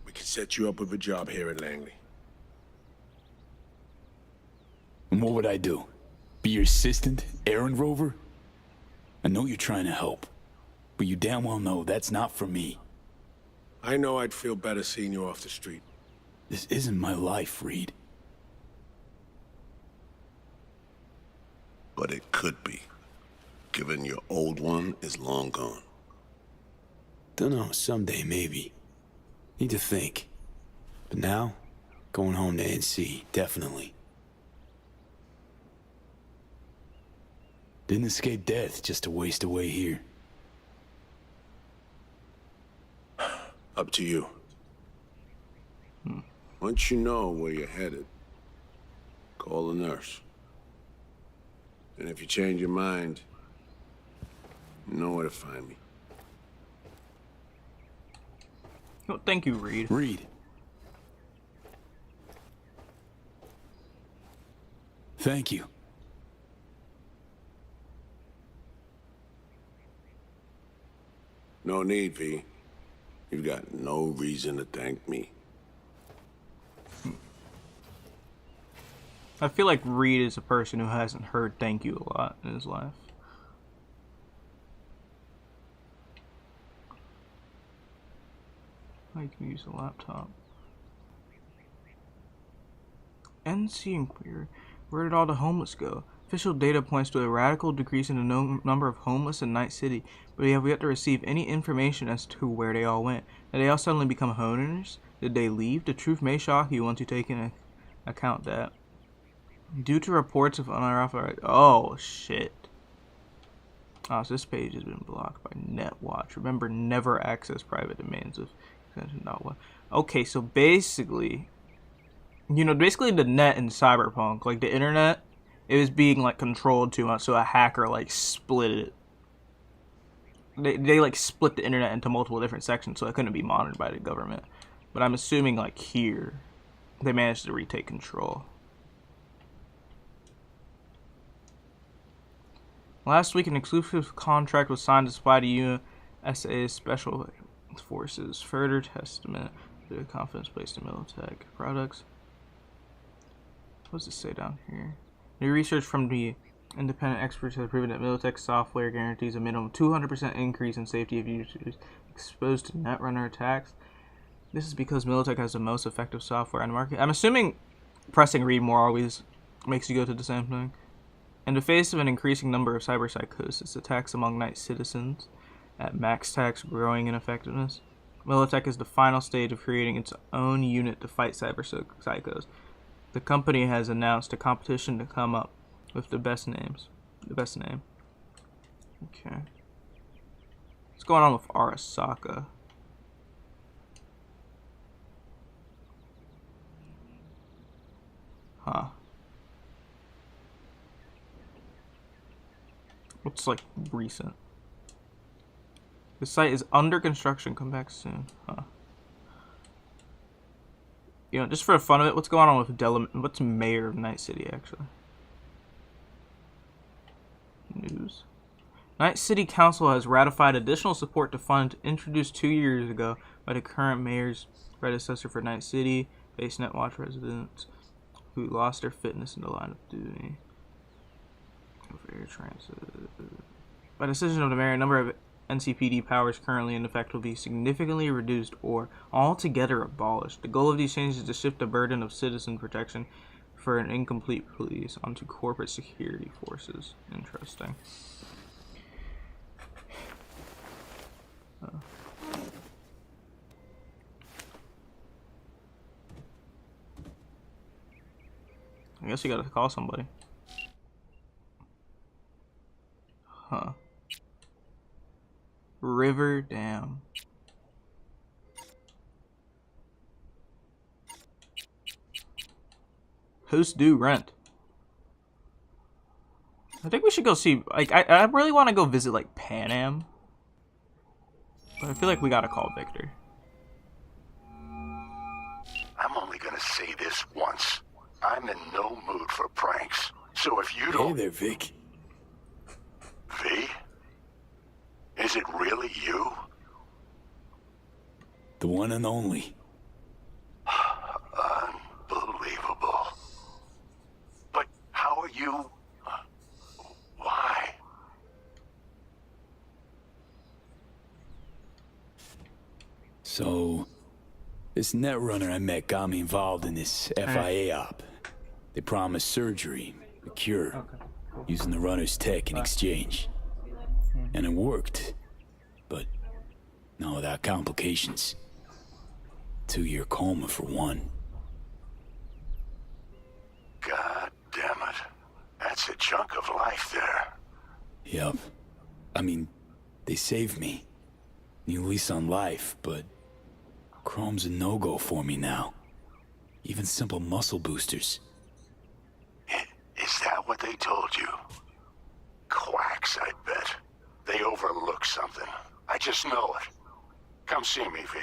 We can set you up with a job here at Langley. And what would I do? Be your assistant, errand rover? I know you're trying to help, but you damn well know that's not for me. I know I'd feel better seeing you off the street. This isn't my life, Reed. But it could be, given your old one is long gone. Dunno, someday maybe. Need to think. But now, going home to NC, definitely. Didn't escape death just to waste away here. Up to you. Once you know where you're headed, call the nurse. And if you change your mind, you know where to find me. Oh, thank you, Reed. Reed. Thank you. No need, V. You've got no reason to thank me. I feel like Reed is a person who hasn't heard thank you a lot in his life. I can use a laptop. NC inquiry. Where did all the homeless go? Official data points to a radical decrease in the number of homeless in Night City, but we have yet to receive any information as to where they all went. Did they all suddenly become homeowners? Did they leave? The truth may shock you once you take into account that. Due to reports of unauthorized... Oh, shit. Oh, so this page has been blocked by NetWatch. Remember, never access private domains of extension.1. Okay, so basically... You know, basically the net in Cyberpunk, like the internet, it was being, like, controlled too much, so a hacker, like, split it. They like, split the internet into multiple different sections, so it couldn't be monitored by the government. But I'm assuming, like, here, they managed to retake control. Last week, an exclusive contract was signed to supply the USA's Special Forces. Further testament to the confidence placed in Militech products. What does it say down here? New research from the independent experts has proven that Militech software guarantees a minimum 200% increase in safety of users exposed to netrunner attacks. This is because Militech has the most effective software on the market. I'm assuming pressing read more always makes you go to the same thing. In the face of an increasing number of cyberpsychosis attacks among Night citizens at max tax growing in effectiveness, Militech is the final stage of creating its own unit to fight cyberpsychos. The company has announced a competition to come up with the best names. The best name. Okay. What's going on with Arasaka? Huh. Looks like recent. The site is under construction. Come back soon. Huh. You know, just for the fun of it, what's going on with what's mayor of Night City, actually? News. Night City Council has ratified additional support to fund introduced 2 years ago by the current mayor's predecessor for Night City, based NetWatch residents who lost their fitness in the line of duty. Over air transit. By decision of the mayor, a number of NCPD powers currently in effect will be significantly reduced or altogether abolished. The goal of these changes is to shift the burden of citizen protection for an incomplete police onto corporate security forces. Interesting. I guess you gotta call somebody. Huh. River Dam. Host due rent. I think we should go see, like, I really want to go visit, like, Pan Am. But I feel like we gotta call Victor. I'm only gonna say this once. I'm in no mood for pranks. So if you don't... Hey there, Vic. V? Is it really you? The one and only. Unbelievable. But how are you... Why? So, this netrunner I met got me involved in this FIA op. They promised surgery, a cure, using the runner's tech in exchange. And it worked. But not without complications. 2-year coma for one. God damn it. That's a chunk of life there. Yep. I mean, they saved me. New lease on life, but chrome's a no-go for me now. Even simple muscle boosters. Is that what they told you? Quacks, I bet. They overlook something. I just know it. Come see me, V.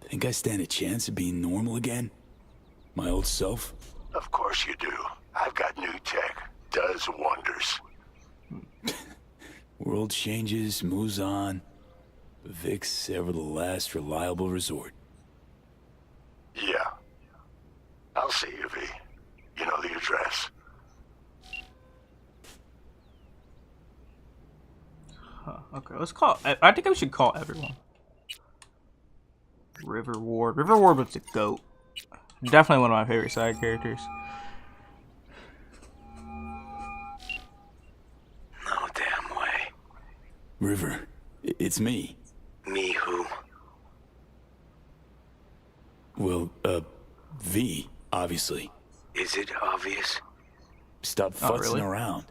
Think I stand a chance of being normal again? My old self? Of course you do. I've got new tech. Does wonders. World changes, moves on. But Vic's ever the last reliable resort. Yeah. I'll see you, V. You know the address. Huh, okay, let's call... I think we should call everyone. River Ward. River Ward was the GOAT. Definitely one of my favorite side characters. No damn way. River, it's me. Me who? Well, V, obviously. Is it obvious? Stop futzing around.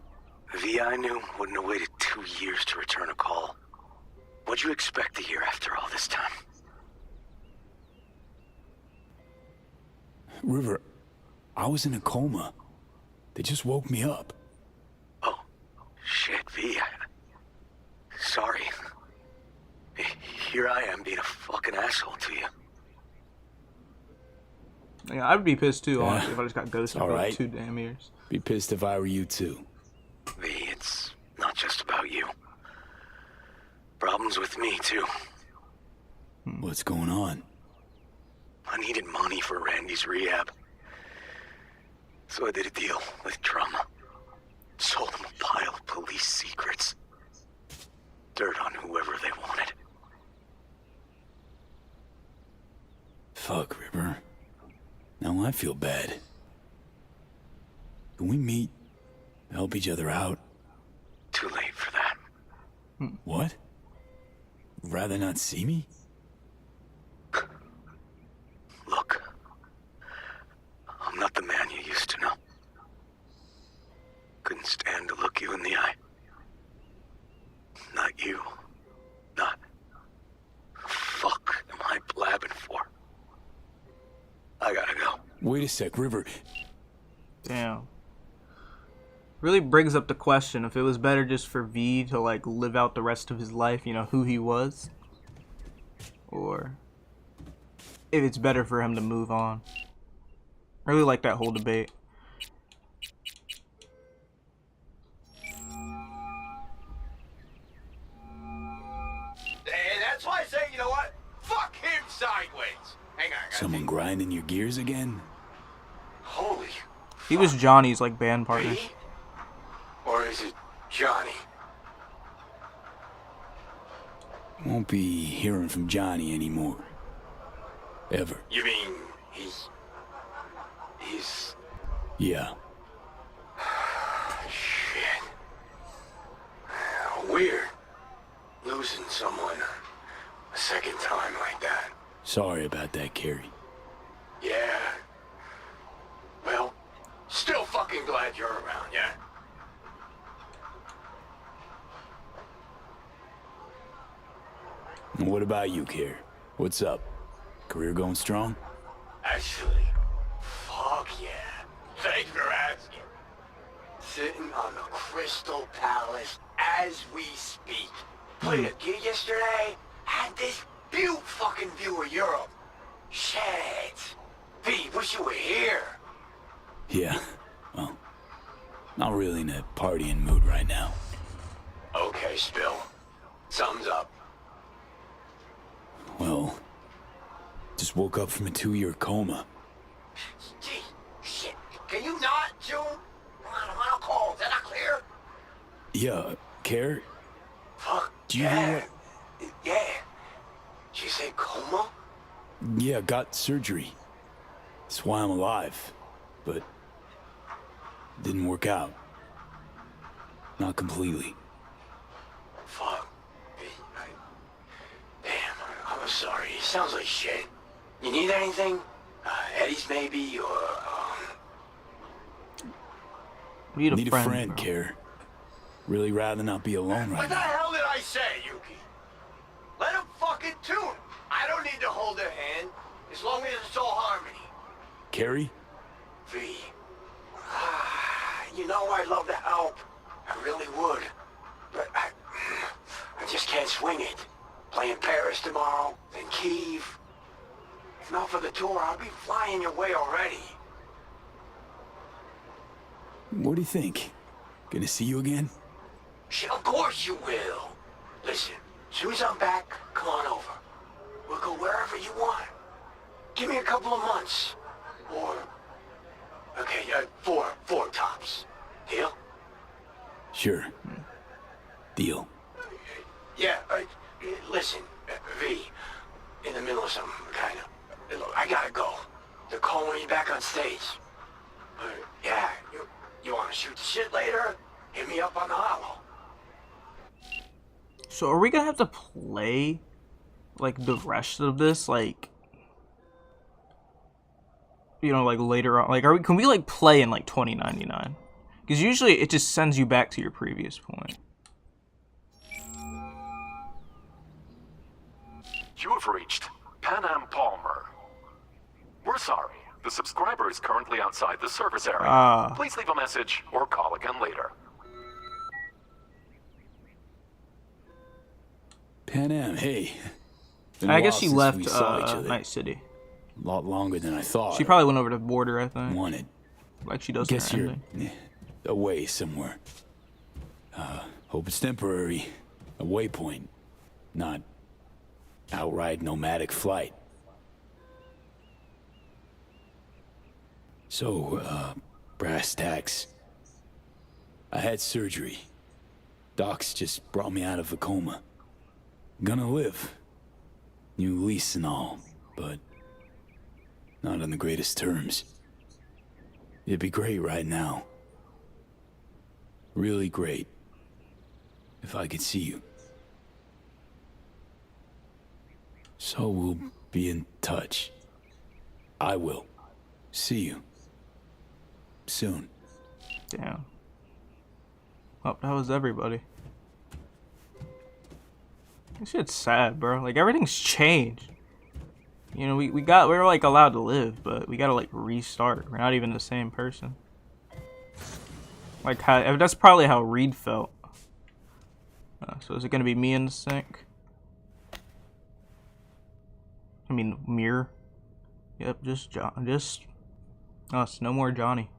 V I knew wouldn't have waited 2 years to return a call. What'd you expect to hear after all this time? River, I was in a coma. They just woke me up. Oh, shit, V. Sorry. Here I am being a fucking asshole to you. Yeah, I'd be pissed too, honestly, if I just got ghosted for like 2 damn years. Be pissed if I were you too. V, it's not just about you. Problems with me too. What's going on? I needed money for Randy's rehab. So I did a deal with Trauma. Sold him a pile of police secrets. Dirt on whoever they wanted. Fuck, River. Now I feel bad. Can we meet? Help each other out? Too late for that. What? Rather not see me? Look. I'm not the man you used to know. Couldn't stand to look you in the eye. Not you. Not... Fuck am I blabbing for? I gotta go. Wait a sec, River. Damn. Really brings up the question if it was better just for V to like live out the rest of his life, you know, who he was, or if it's better for him to move on. I really like that whole debate. And that's why I say, you know what? Fuck him sideways. Hang on. Someone grinding your gears again? Holy. He was Johnny's like band partner. Me? Or is it Johnny? Won't be hearing from Johnny anymore. Ever. You mean he's... Yeah. Shit. Weird. Losing someone a second time like that. Sorry about that, Carrie. Yeah. Well, still fucking glad you're around, yeah? And what about you, Carrie? What's up? Career going strong? Actually, fuck yeah. Thanks for asking. Sitting on the Crystal Palace as we speak. Played a gig yesterday. Had this fucking view of Europe. Shit. V, wish you were here. Yeah. Well, not really in a partying mood right now. Okay, Spill. Thumbs up. Just woke up from a 2-year coma. Gee, shit. Can you not, June? I'm on a call. Is that not clear? Yeah, Care? Fuck. Do you hear what? Yeah. She said coma? Yeah, got surgery. That's why I'm alive. But didn't work out. Not completely. Fuck. Damn, I'm sorry. It sounds like shit. You need anything? Eddie's maybe, or, Need a friend, Care. Really rather not be alone right What the now. hell did I say, Yuki? Let him fucking tune. I don't need to hold her hand, as long as it's all harmony. Carrie? V. You know I'd love to help. I really would. But I just can't swing it. Playing Paris tomorrow, then Kiev. If not for the tour, I'll be flying your way already. What do you think? Gonna see you again? Shit, of course you will. Listen, as soon as I'm back, come on over. We'll go wherever you want. Give me a couple of months. Or... Okay, four tops. Deal? Sure. Deal. Yeah, listen, V, in the middle of something, kind of. Look, I gotta go. They're calling me back on stage. Yeah, you wanna shoot the shit later? Hit me up on the hollow. So are we gonna have to play like the rest of this, like, you know, like later on? Like, can we like play in like 2099? Because usually it just sends you back to your previous point. You have reached Pan Am Palmer. We're sorry. The subscriber is currently outside the service area. Please leave a message or call again later. Pan Am, hey. I guess she left Night City. A lot longer than I thought. She probably went over to the border, I think. Wanted. Like she does. Guess you're away somewhere. Hope it's temporary. A waypoint, not outright nomadic flight. So, brass tacks. I had surgery. Docs just brought me out of a coma. Gonna live. New lease and all, but not on the greatest terms. It'd be great right now. Really great. If I could see you. So we'll be in touch. I will. See you. Soon. Damn. Oh, that was everybody. This shit's sad, bro. Like, everything's changed. You know, we were like allowed to live, but we gotta like restart. We're not even the same person. Like, that's probably how Reed felt. So is it gonna be me in the sink? I mean, mirror. Yep, just us. No more Johnny.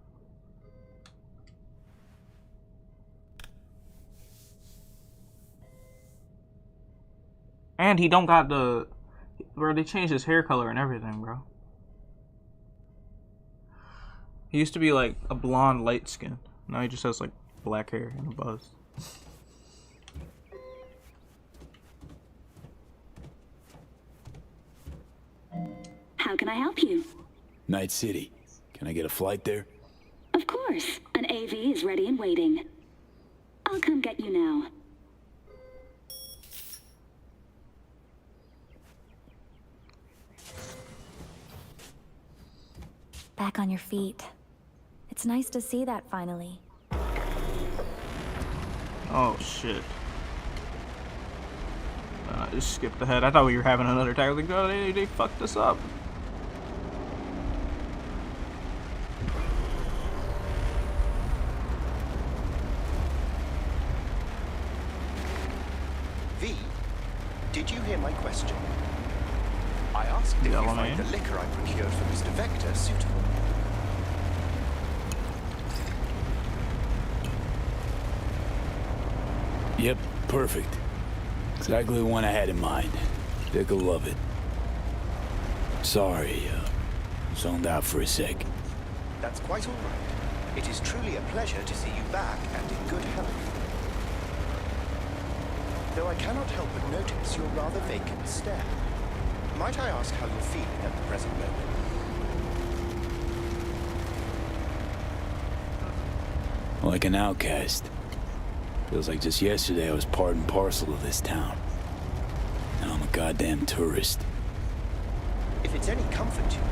And he don't got the... Bro, they changed his hair color and everything, bro. He used to be like a blonde light skin. Now he just has like black hair and a buzz. How can I help you? Night City. Can I get a flight there? Of course. An AV is ready and waiting. I'll come get you now. Back on your feet. It's nice to see that finally. Oh shit. I just skipped ahead. I thought we were having another attack. I was like, oh, they fucked us up. V, did you hear my question? I asked if you find the liquor I procured for Mr. Vector suitable. Yep, perfect. Exactly the one I had in mind. Dick'll love it. Sorry, zoned out for a sec. That's quite all right. It is truly a pleasure to see you back and in good health. Though I cannot help but notice your rather vacant stare. Might I ask how you're feeling at the present moment? Like an outcast. Feels like just yesterday I was part and parcel of this town. Now I'm a goddamn tourist. If it's any comfort to you,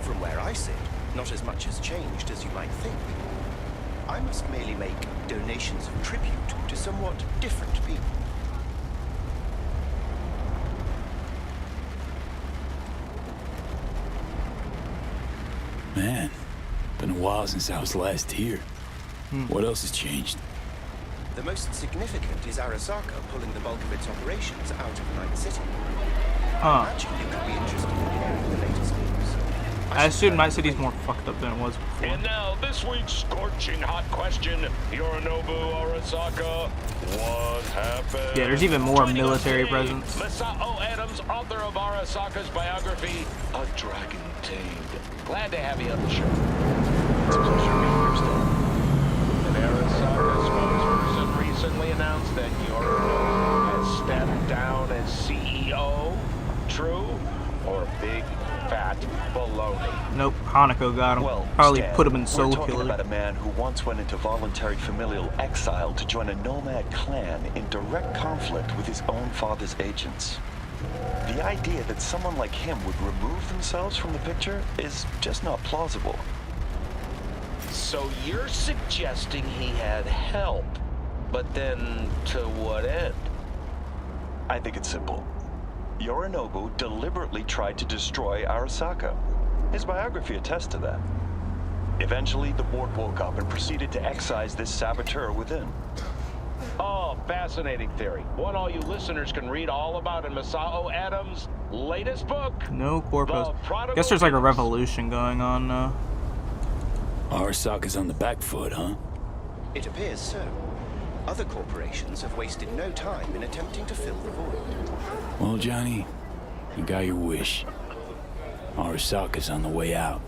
from where I sit, not as much has changed as you might think. I must merely make donations of tribute to somewhat different people. Man, been a while since I was last here. What else has changed? The most significant is Arasaka pulling the bulk of its operations out of Night City. I imagine you could be interested in hearing the latest news. I assume Night City's more fucked up than it was before. And now, this week's scorching hot question, Yorinobu Arasaka, what happened? Yeah, there's even more military presence. Masao Adams, author of Arasaka's biography, A Dragon Tamed. Glad to have you on the show. And Arasaka's spokesperson recently announced that Yorinobu has stepped down as CEO. True or big fat baloney? Nope, Hanako got him. Well, probably Stan, put him in Soul we're talking Killer. about a man who once went into voluntary familial exile to join a nomad clan in direct conflict with his own father's agents. The idea that someone like him would remove themselves from the picture is just not plausible. So you're suggesting he had help, but then to what end? I think it's simple. Yorinobu deliberately tried to destroy Arasaka. His biography attests to that. Eventually, the board woke up and proceeded to excise this saboteur within. Oh, fascinating theory. One all you listeners can read all about in Masao Adams' latest book. No corpus. Guess there's like a revolution going on now. Arasaka's on the back foot, huh? It appears so. Other corporations have wasted no time in attempting to fill the void. Well, Johnny, you got your wish. Arasaka's on the way out.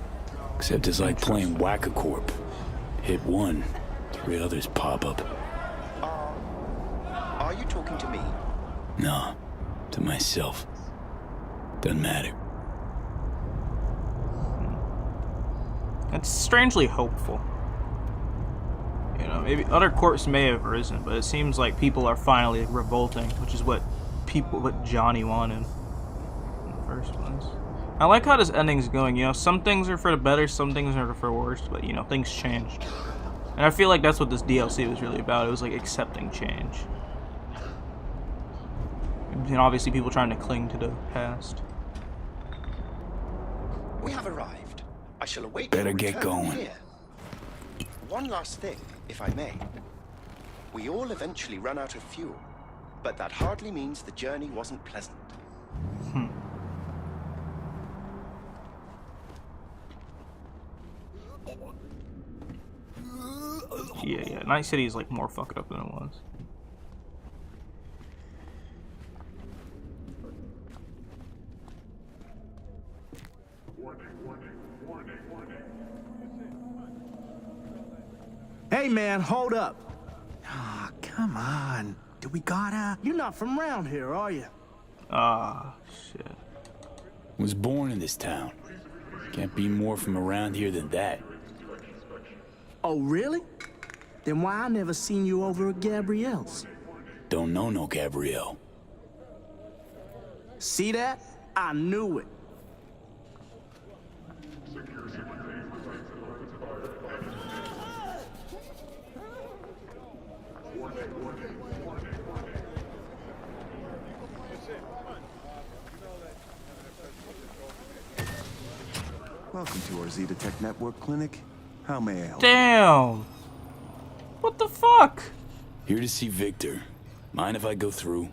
Except it's like playing Whack-A-Corp. Hit one, 3 others pop up. Are you talking to me? No, to myself. Doesn't matter. That's strangely hopeful. You know, maybe other corps may have risen, but it seems like people are finally revolting, which is what Johnny wanted in the first place. I like how this ending's going. You know, some things are for the better, some things are for worse, but you know, things changed. And I feel like that's what this DLC was really about. It was like accepting change. And obviously people trying to cling to the past. We have arrived. I shall await Better your get return going. here. One last thing, if I may. We all eventually run out of fuel, but that hardly means the journey wasn't pleasant. Yeah, Night City is like more fucked up than it was. Hey man, hold up. Ah, come on. Do we gotta? You're not from around here, are you? Ah, shit. Was born in this town. Can't be more from around here than that. Oh, really? Then why I never seen you over at Gabrielle's? Don't know no Gabrielle. See that? I knew it. Welcome to our Zeta Tech Network Clinic. How may I help? Damn! What the fuck? Here to see Victor. Mind if I go through?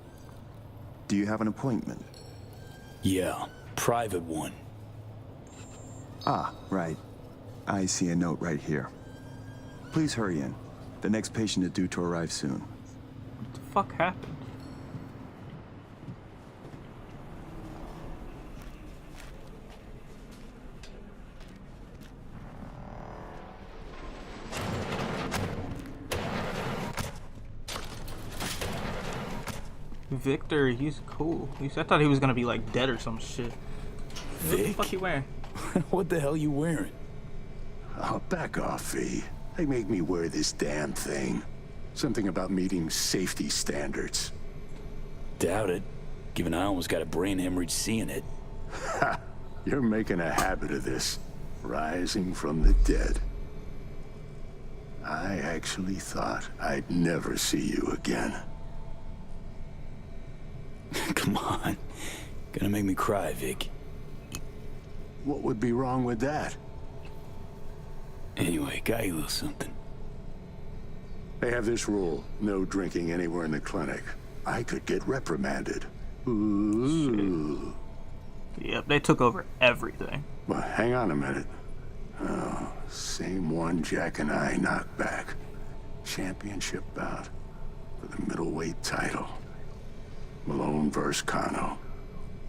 Do you have an appointment? Yeah, private one. Ah, right. I see a note right here. Please hurry in. The next patient is due to arrive soon. What the fuck happened? Victor, he's cool. I thought he was gonna be like dead or some shit. Vic? What the fuck you wearing? What the hell you wearing? Oh, back off, V. They make me wear this damn thing. Something about meeting safety standards. Doubt it. Given I almost got a brain hemorrhage seeing it. Ha! You're making a habit of this. Rising from the dead. I actually thought I'd never see you again. Come on. Gonna make me cry, Vic. What would be wrong with that? Anyway, got you a little something. They have this rule, no drinking anywhere in the clinic. I could get reprimanded. Ooh. Yep, they took over everything. Well, hang on a minute. Oh, same one Jack and I knocked back. Championship bout for the middleweight title. Malone versus Kano.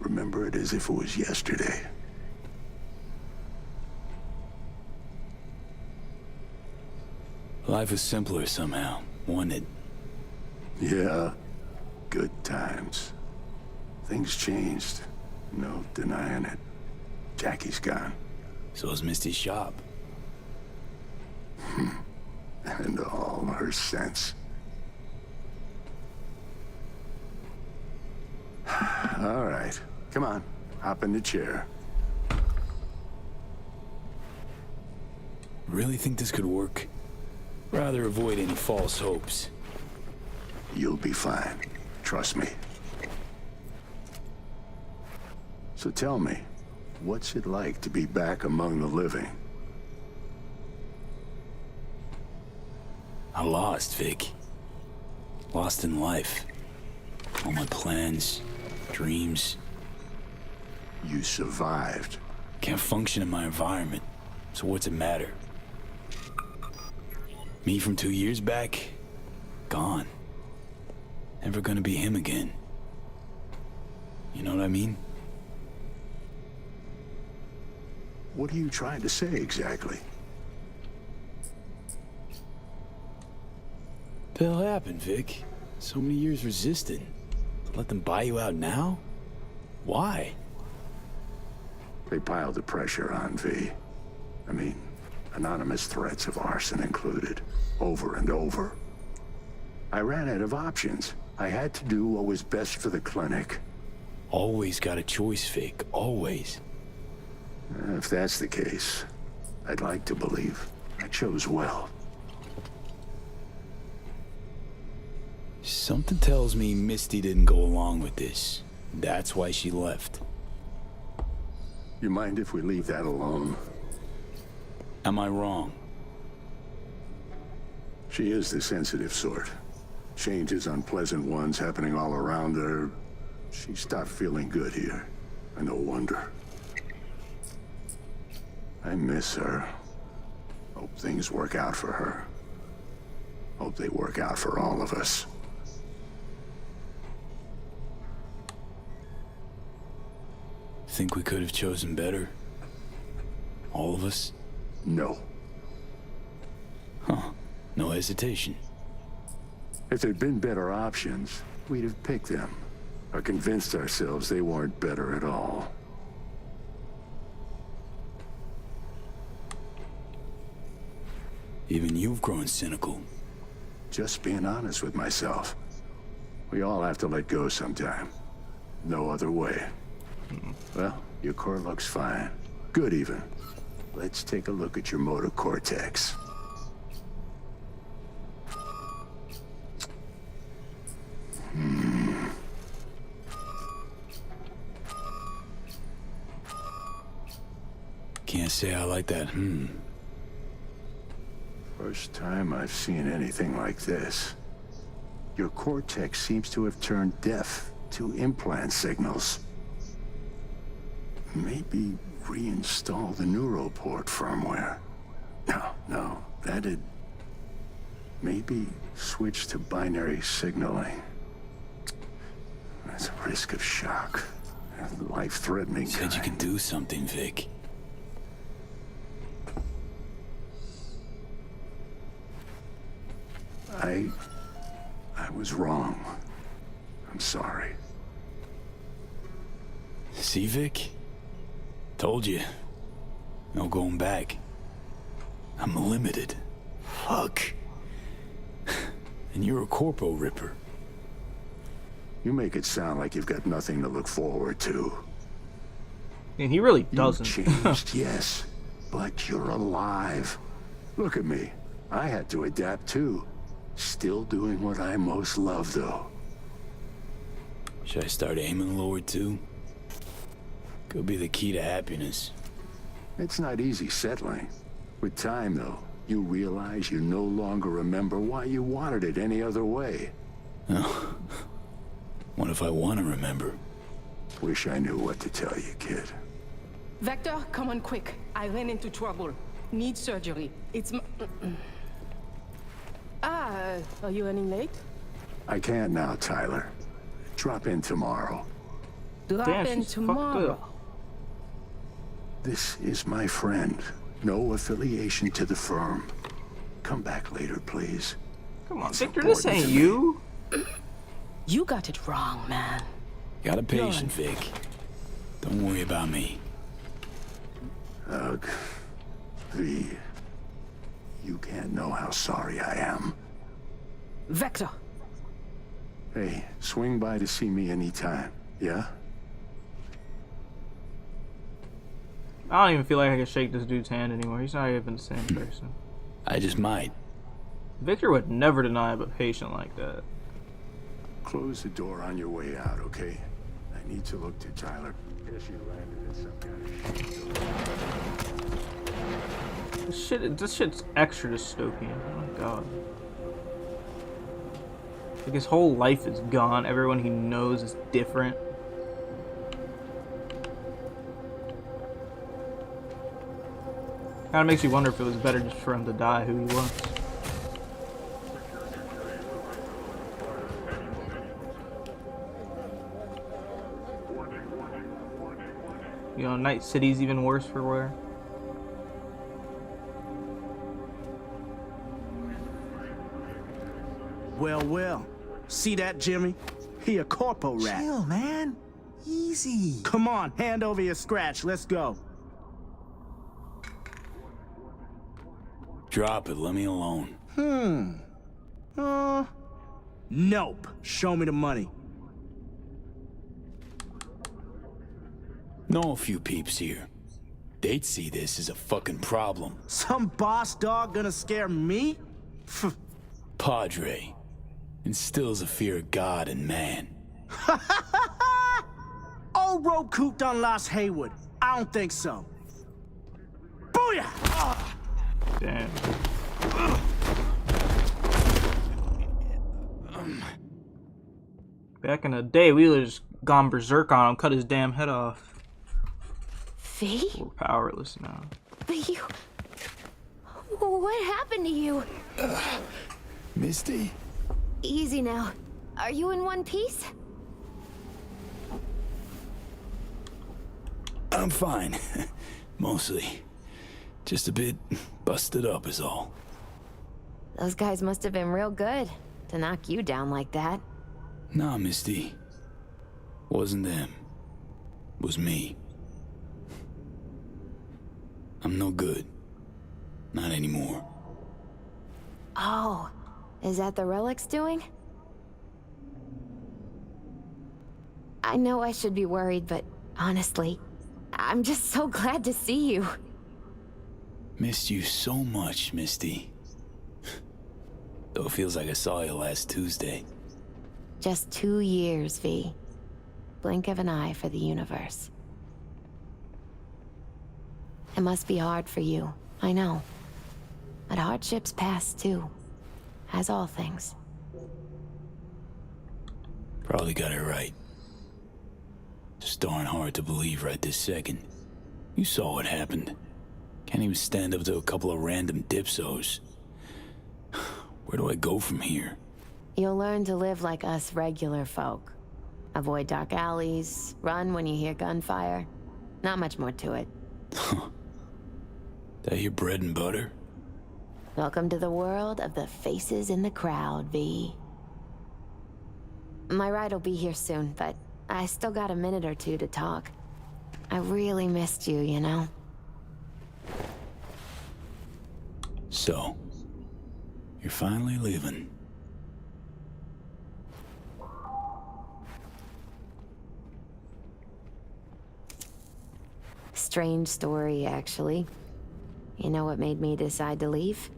Remember it as if it was yesterday. Life was simpler somehow, wasn't it? Yeah, good times. Things changed. No denying it. Jackie's gone. So is Misty's shop. And all her sense. All right, come on, hop in the chair. Really think this could work? Rather avoid any false hopes. You'll be fine. Trust me. So tell me, what's it like to be back among the living? I lost, Vic. Lost in life. All my plans, dreams. You survived. Can't function in my environment. So what's it matter? Me from 2 years back? Gone. Never gonna be him again. You know what I mean? What are you trying to say exactly? The hell happened, Vic? So many years resisting. Let them buy you out now? Why? They piled the pressure on, V. I mean, anonymous threats of arson included. Over and over. I ran out of options. I had to do what was best for the clinic. Always got a choice, Vic. Always. If that's the case, I'd like to believe I chose well. Something tells me Misty didn't go along with this. That's why she left. You mind if we leave that alone? Am I wrong? She is the sensitive sort. Changes, unpleasant ones happening all around her. She stopped feeling good here. And no wonder. I miss her. Hope things work out for her. Hope they work out for all of us. Think we could have chosen better? All of us? No. Huh. No hesitation. If there'd been better options, we'd have picked them. Or convinced ourselves they weren't better at all. Even you've grown cynical. Just being honest with myself. We all have to let go sometime. No other way. Well, your core looks fine. Good even. Let's take a look at your motor cortex. Can't say I like that, First time I've seen anything like this. Your cortex seems to have turned deaf to implant signals. Maybe reinstall the neuroport firmware. No, that'd... Maybe switch to binary signaling. That's a risk of shock. Life-threatening Said you could do something, Vic. I was wrong. I'm sorry. See, Vic? Told you. No going back. I'm limited. Fuck. And you're a corpo ripper. You make it sound like you've got nothing to look forward to. And he really doesn't. You changed, yes, but you're alive. Look at me. I had to adapt too. Still doing what I most love, though. Should I start aiming lower too? Could be the key to happiness. It's not easy settling. With time, though, you realize you no longer remember why you wanted it any other way. Oh. What if I want to remember? Wish I knew what to tell you, kid. Vector, come on quick. I ran into trouble. Need surgery. It's are you running late? I can't now, Tyler. Drop in tomorrow. Drop in tomorrow. This is my friend. No affiliation to the firm. Come back later, please. Come on, Victor, this ain't you. You got it wrong, man. Got a patient, Vic. Don't worry about me. Ugh. V. You can't know how sorry I am. Vector. Hey, swing by to see me anytime, yeah? I don't even feel like I can shake this dude's hand anymore. He's not even the same person. I just might. Victor would never deny a patient like that. Close the door on your way out, okay? I need to look to Tyler. Guess you landed at some kind of shit. This shit's extra dystopian. Oh my god. Like his whole life is gone. Everyone he knows is different. Kinda makes you wonder if it was better just for him to die who he was. You know, Night City's even worse for wear. Well, well. See that, Jimmy? He a corpo rat. Chill, man. Easy. Come on, hand over your scratch. Let's go. Drop it. Let me alone. Nope. Show me the money. Know a few peeps here. They'd see this as a fucking problem. Some boss dog gonna scare me? Padre instills a fear of God and man. Old rope cooped on Las Haywood. I don't think so. Booyah! Damn. Back in the day, we would've just gone berserk on him, cut his damn head off. V? We're powerless now. But you... What happened to you? Misty? Easy now. Are you in one piece? I'm fine. Mostly. Just a bit busted up is all. Those guys must have been real good to knock you down like that. Nah, Misty. Wasn't them. Was me. I'm no good. Not anymore. Oh, is that the relic's doing? I know I should be worried, but honestly, I'm just so glad to see you. Missed you so much, Misty. Though it feels like I saw you last Tuesday. Just 2 years, V. Blink of an eye for the universe. It must be hard for you, I know. But hardships pass too, as all things. Probably got it right. Just darn hard to believe right this second. You saw what happened. Can't even stand up to a couple of random dipsos. Where do I go from here? You'll learn to live like us regular folk. Avoid dark alleys, run when you hear gunfire. Not much more to it. That your bread and butter? Welcome to the world of the faces in the crowd, V. My ride will be here soon, but I still got a minute or two to talk. I really missed you, you know? So, you're finally leaving. Strange story, actually. You know what made me decide to leave?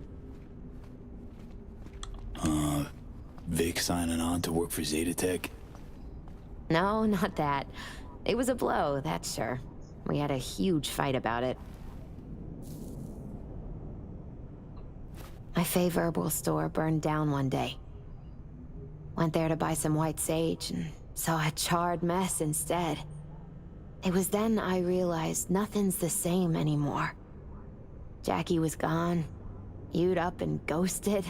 Vic signing on to work for Zetatech? No, not that. It was a blow, that's sure. We had a huge fight about it. My favorable store burned down one day. Went there to buy some white sage and saw a charred mess instead. It was then I realized nothing's the same anymore. Jackie was gone, You'd up and ghosted.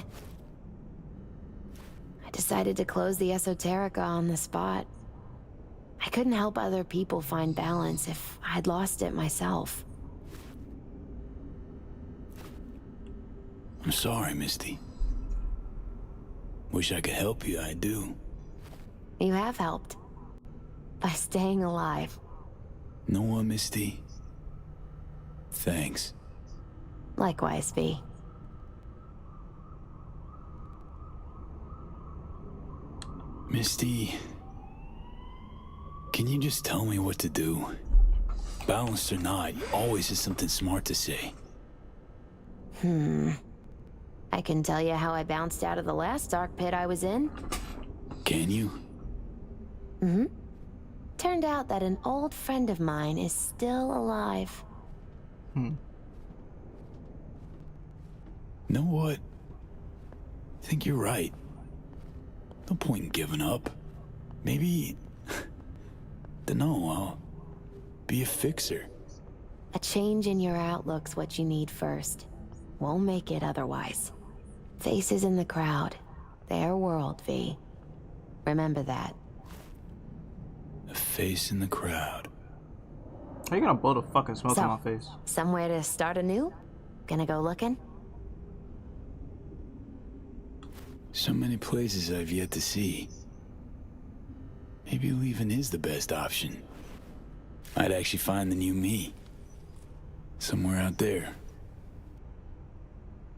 I decided to close the Esoterica on the spot. I couldn't help other people find balance if I'd lost it myself. I'm sorry, Misty. Wish I could help you, I do. You have helped. By staying alive. Know what, Misty? Thanks. Likewise, V. Misty, can you just tell me what to do? Balanced or not, you always have something smart to say. I can tell you how I bounced out of the last dark pit I was in. Can you? Turned out that an old friend of mine is still alive. Know what? I think you're right. No point in giving up. Maybe... dunno, I'll be a fixer. A change in your outlook's what you need first. Won't make it otherwise. Faces in the crowd. Their world, V. Remember that. A face in the crowd. How you gonna blow the fucking smoke in my face? Somewhere to start anew? Gonna go looking? So many places I've yet to see. Maybe leaving is the best option. I'd actually find the new me. Somewhere out there.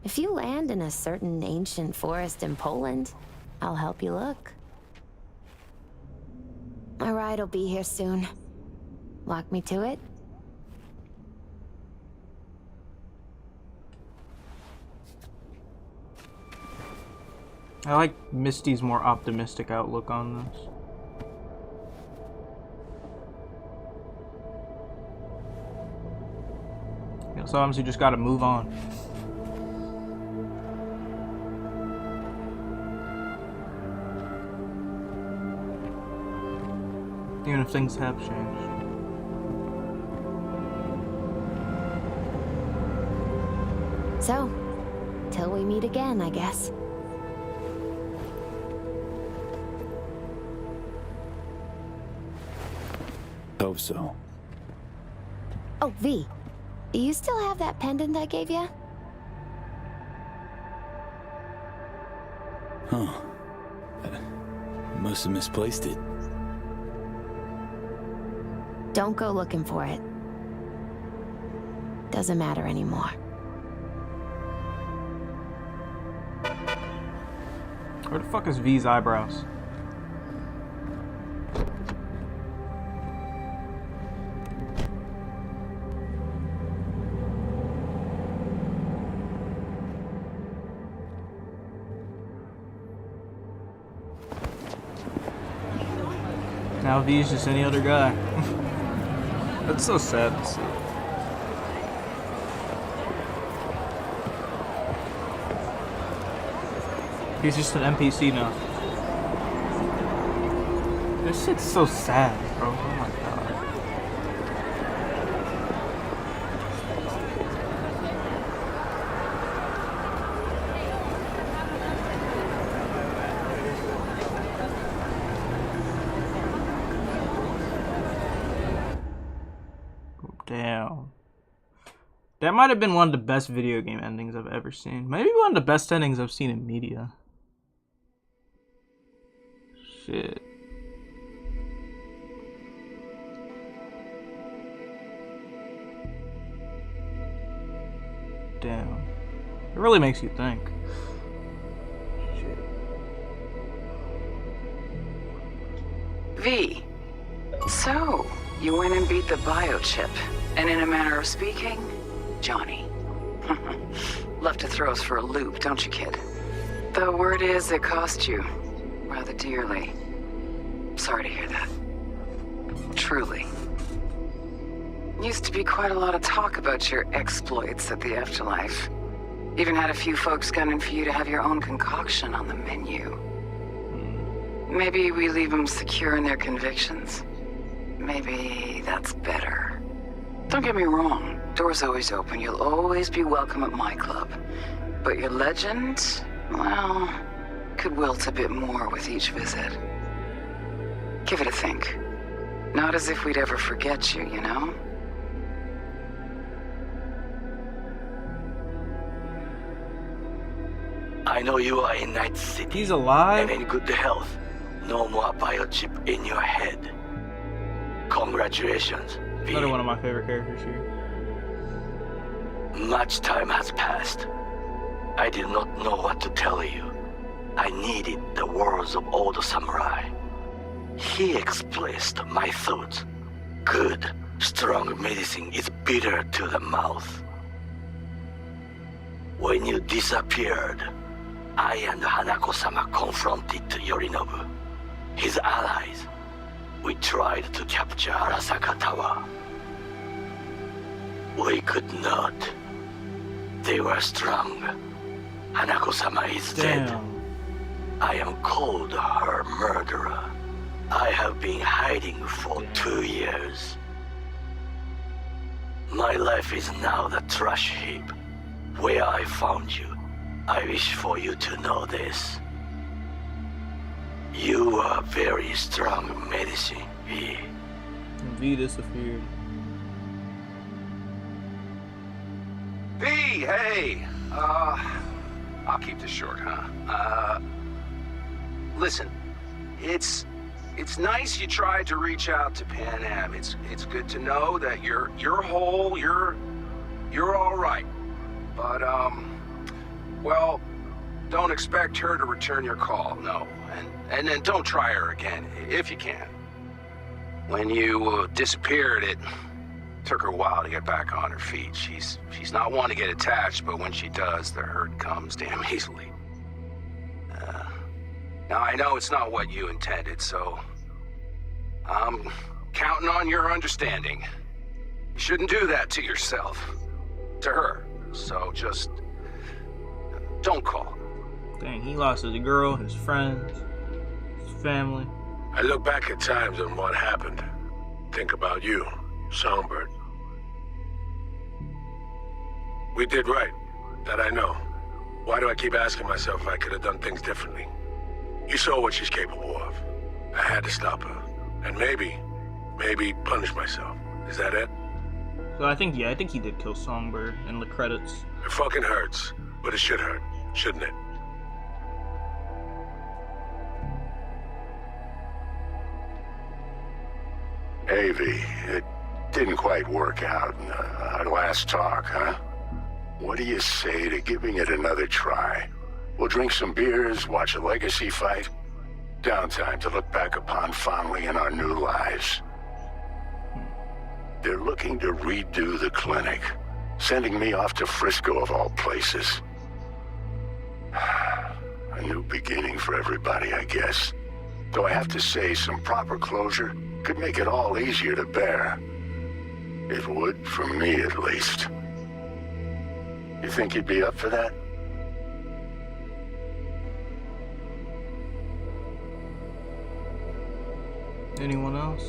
If you land in a certain ancient forest in Poland, I'll help you look. My ride'll be here soon. Walk me to it? I like Misty's more optimistic outlook on this. You know, sometimes you just gotta move on. Even if things have changed. So, till we meet again, I guess. Hope so. Oh, V. Do you still have that pendant I gave you? Huh. Must have misplaced it. Don't go looking for it. Doesn't matter anymore. Where the fuck is V's eyebrows? Now V's just any other guy. That's so sad to see. He's just an NPC now. This shit's so sad, bro. Oh my god. Damn. That might have been one of the best video game endings I've ever seen. Maybe one of the best endings I've seen in media. Shit. Damn. It really makes you think. Shit. V. So, you went and beat the biochip. And in a manner of speaking, Johnny. Love to throw us for a loop, don't you, kid? The word is it cost you rather dearly. Sorry to hear that. Truly. Used to be quite a lot of talk about your exploits at the afterlife. Even had a few folks gunning for you to have your own concoction on the menu. Maybe we leave them secure in their convictions. Maybe that's better. Don't get me wrong, door's always open. You'll always be welcome at my club. But your legend, well, could wilt a bit more with each visit. Give it a think. Not as if we'd ever forget you, you know? I know you are in Night City. He's alive? And in good health. No more biochip in your head. Congratulations, V. Another one of my favorite characters here. Much time has passed. I did not know what to tell you. I needed the words of old samurai. He expressed my thoughts. Good, strong medicine is bitter to the mouth. When you disappeared, I and Hanako-sama confronted Yorinobu, his allies. We tried to capture Arasaka Tower. We could not. They were strong. Hanako-sama is dead. I am called her murderer. I have been hiding for 2 years. My life is now the trash heap where I found you. I wish for you to know this. You are very strong medicine, V. V disappeared. V, hey! I'll keep this short, huh? Listen, it's nice you tried to reach out to Pan Am. It's good to know that you're whole, you're all right. But, well, don't expect her to return your call, no. And then don't try her again, if you can. When you disappeared, it took her a while to get back on her feet. She's not one to get attached, but when she does, the hurt comes damn easily. Now, I know it's not what you intended, so I'm counting on your understanding. You shouldn't do that to yourself, to her. So just don't call. Dang, he lost his girl, his friends, his family. I look back at times on what happened. Think about you, Songbird. We did right. That I know. Why do I keep asking myself if I could have done things differently? You saw what she's capable of. I had to stop her. And maybe punish myself. Is that it? So I think he did kill Songbird in the credits. It fucking hurts. But it should hurt, shouldn't it? Hey, V, it didn't quite work out in our last talk, huh? What do you say to giving it another try? We'll drink some beers, watch a legacy fight. Downtime to look back upon fondly in our new lives. They're looking to redo the clinic, sending me off to Frisco of all places. A new beginning for everybody, I guess. Though I have to say, some proper closure could make it all easier to bear. It would, for me at least. You think you'd be up for that? Anyone else?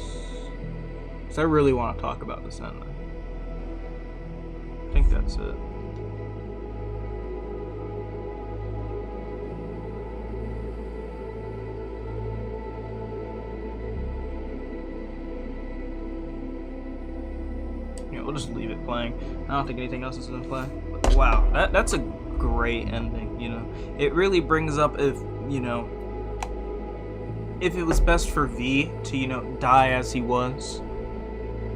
Because I really want to talk about this ending. I think that's it. We'll just leave it playing. I don't think anything else is gonna play. But wow, that's a great ending, you know. It really brings up if, you know, if it was best for V to, you know, die as he was,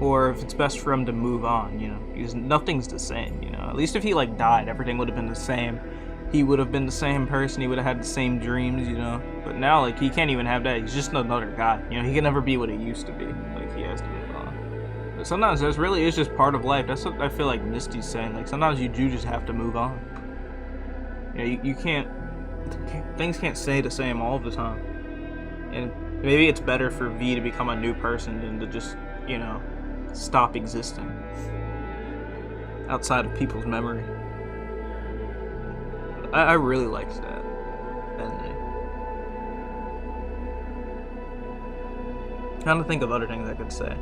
or if it's best for him to move on, you know, because nothing's the same, you know. At least if he like died, everything would have been the same. He would have been the same person, he would have had the same dreams, you know. But now, like, he can't even have that. He's just another guy, you know. He can never be what he used to be. Like, he has to move on. But sometimes this really is just part of life. That's what I feel like Misty's saying. Like, sometimes you do just have to move on. You know, you can't, things can't stay the same all the time. And maybe it's better for V to become a new person than to just, you know, stop existing outside of people's memory. I really liked that ending. Trying to think of other things I could say,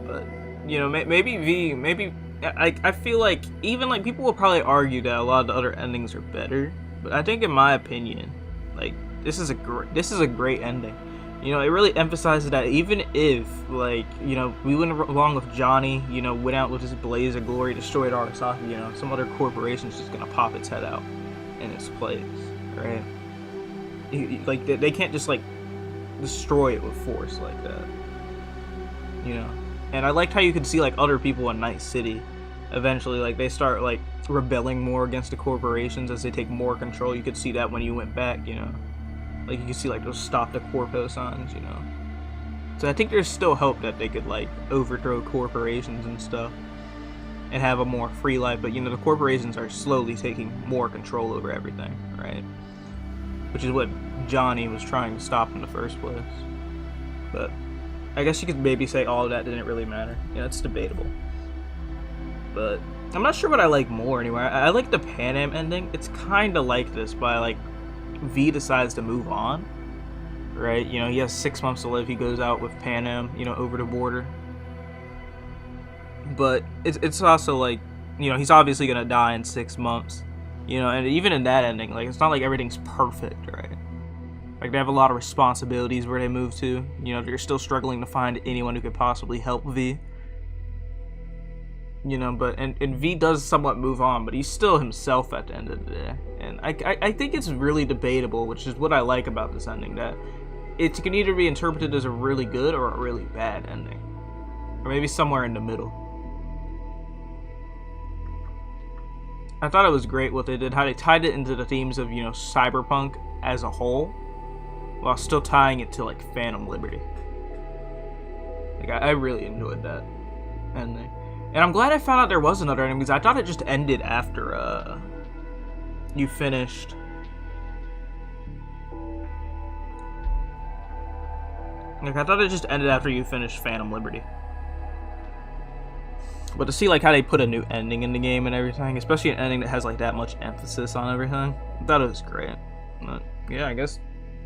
but you know, maybe V, maybe I feel like even like people will probably argue that a lot of the other endings are better, but I think in my opinion, like this is a great ending. You know, it really emphasizes that even if, like, you know, we went along with Johnny, you know, went out with his blaze of glory, destroyed Arasaka, you know, some other corporation's just gonna pop its head out in its place, right? Like, they can't just, like, destroy it with force like that, you know? And I liked how you could see, like, other people in Night City, eventually, like, they start, like, rebelling more against the corporations as they take more control. You could see that when you went back, you know? Like, you can see, like, those stop the corpo signs, you know? So I think there's still hope that they could, like, overthrow corporations and stuff and have a more free life. But, you know, the corporations are slowly taking more control over everything, right? Which is what Johnny was trying to stop in the first place. But I guess you could maybe say all of that didn't really matter. You know, it's debatable. But I'm not sure what I like more anyway. I like the Pan Am ending. It's kind of like this, by, like, V decides to move on, right? You know, he has 6 months to live. He goes out with Pan Am, you know, over the border. But it's also like, you know, he's obviously gonna die in 6 months, you know, and even in that ending, like, it's not like everything's perfect, right? Like, they have a lot of responsibilities where they move to, you know, they're still struggling to find anyone who could possibly help V, you know. But and V does somewhat move on, but he's still himself at the end of the day. And I think it's really debatable, which is what I like about this ending, that it can either be interpreted as a really good or a really bad ending, or maybe somewhere in the middle. I thought it was great what they did, how they tied it into the themes of, you know, cyberpunk as a whole, while still tying it to, like, Phantom Liberty. Like, I really enjoyed that ending. And I'm glad I found out there was another ending, because I thought it just ended after, you finished. Like, I thought it just ended after you finished Phantom Liberty. But to see, like, how they put a new ending in the game and everything, especially an ending that has, like, that much emphasis on everything, I thought it was great. But, yeah, I guess,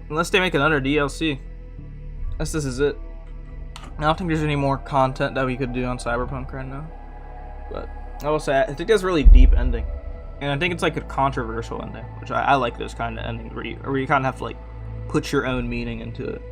unless they make another DLC, I guess this is it. I don't think there's any more content that we could do on Cyberpunk right now. But I will say, I think that's a really deep ending. And I think it's, like, a controversial ending, which I like those kind of endings where you kind of have to, like, put your own meaning into it.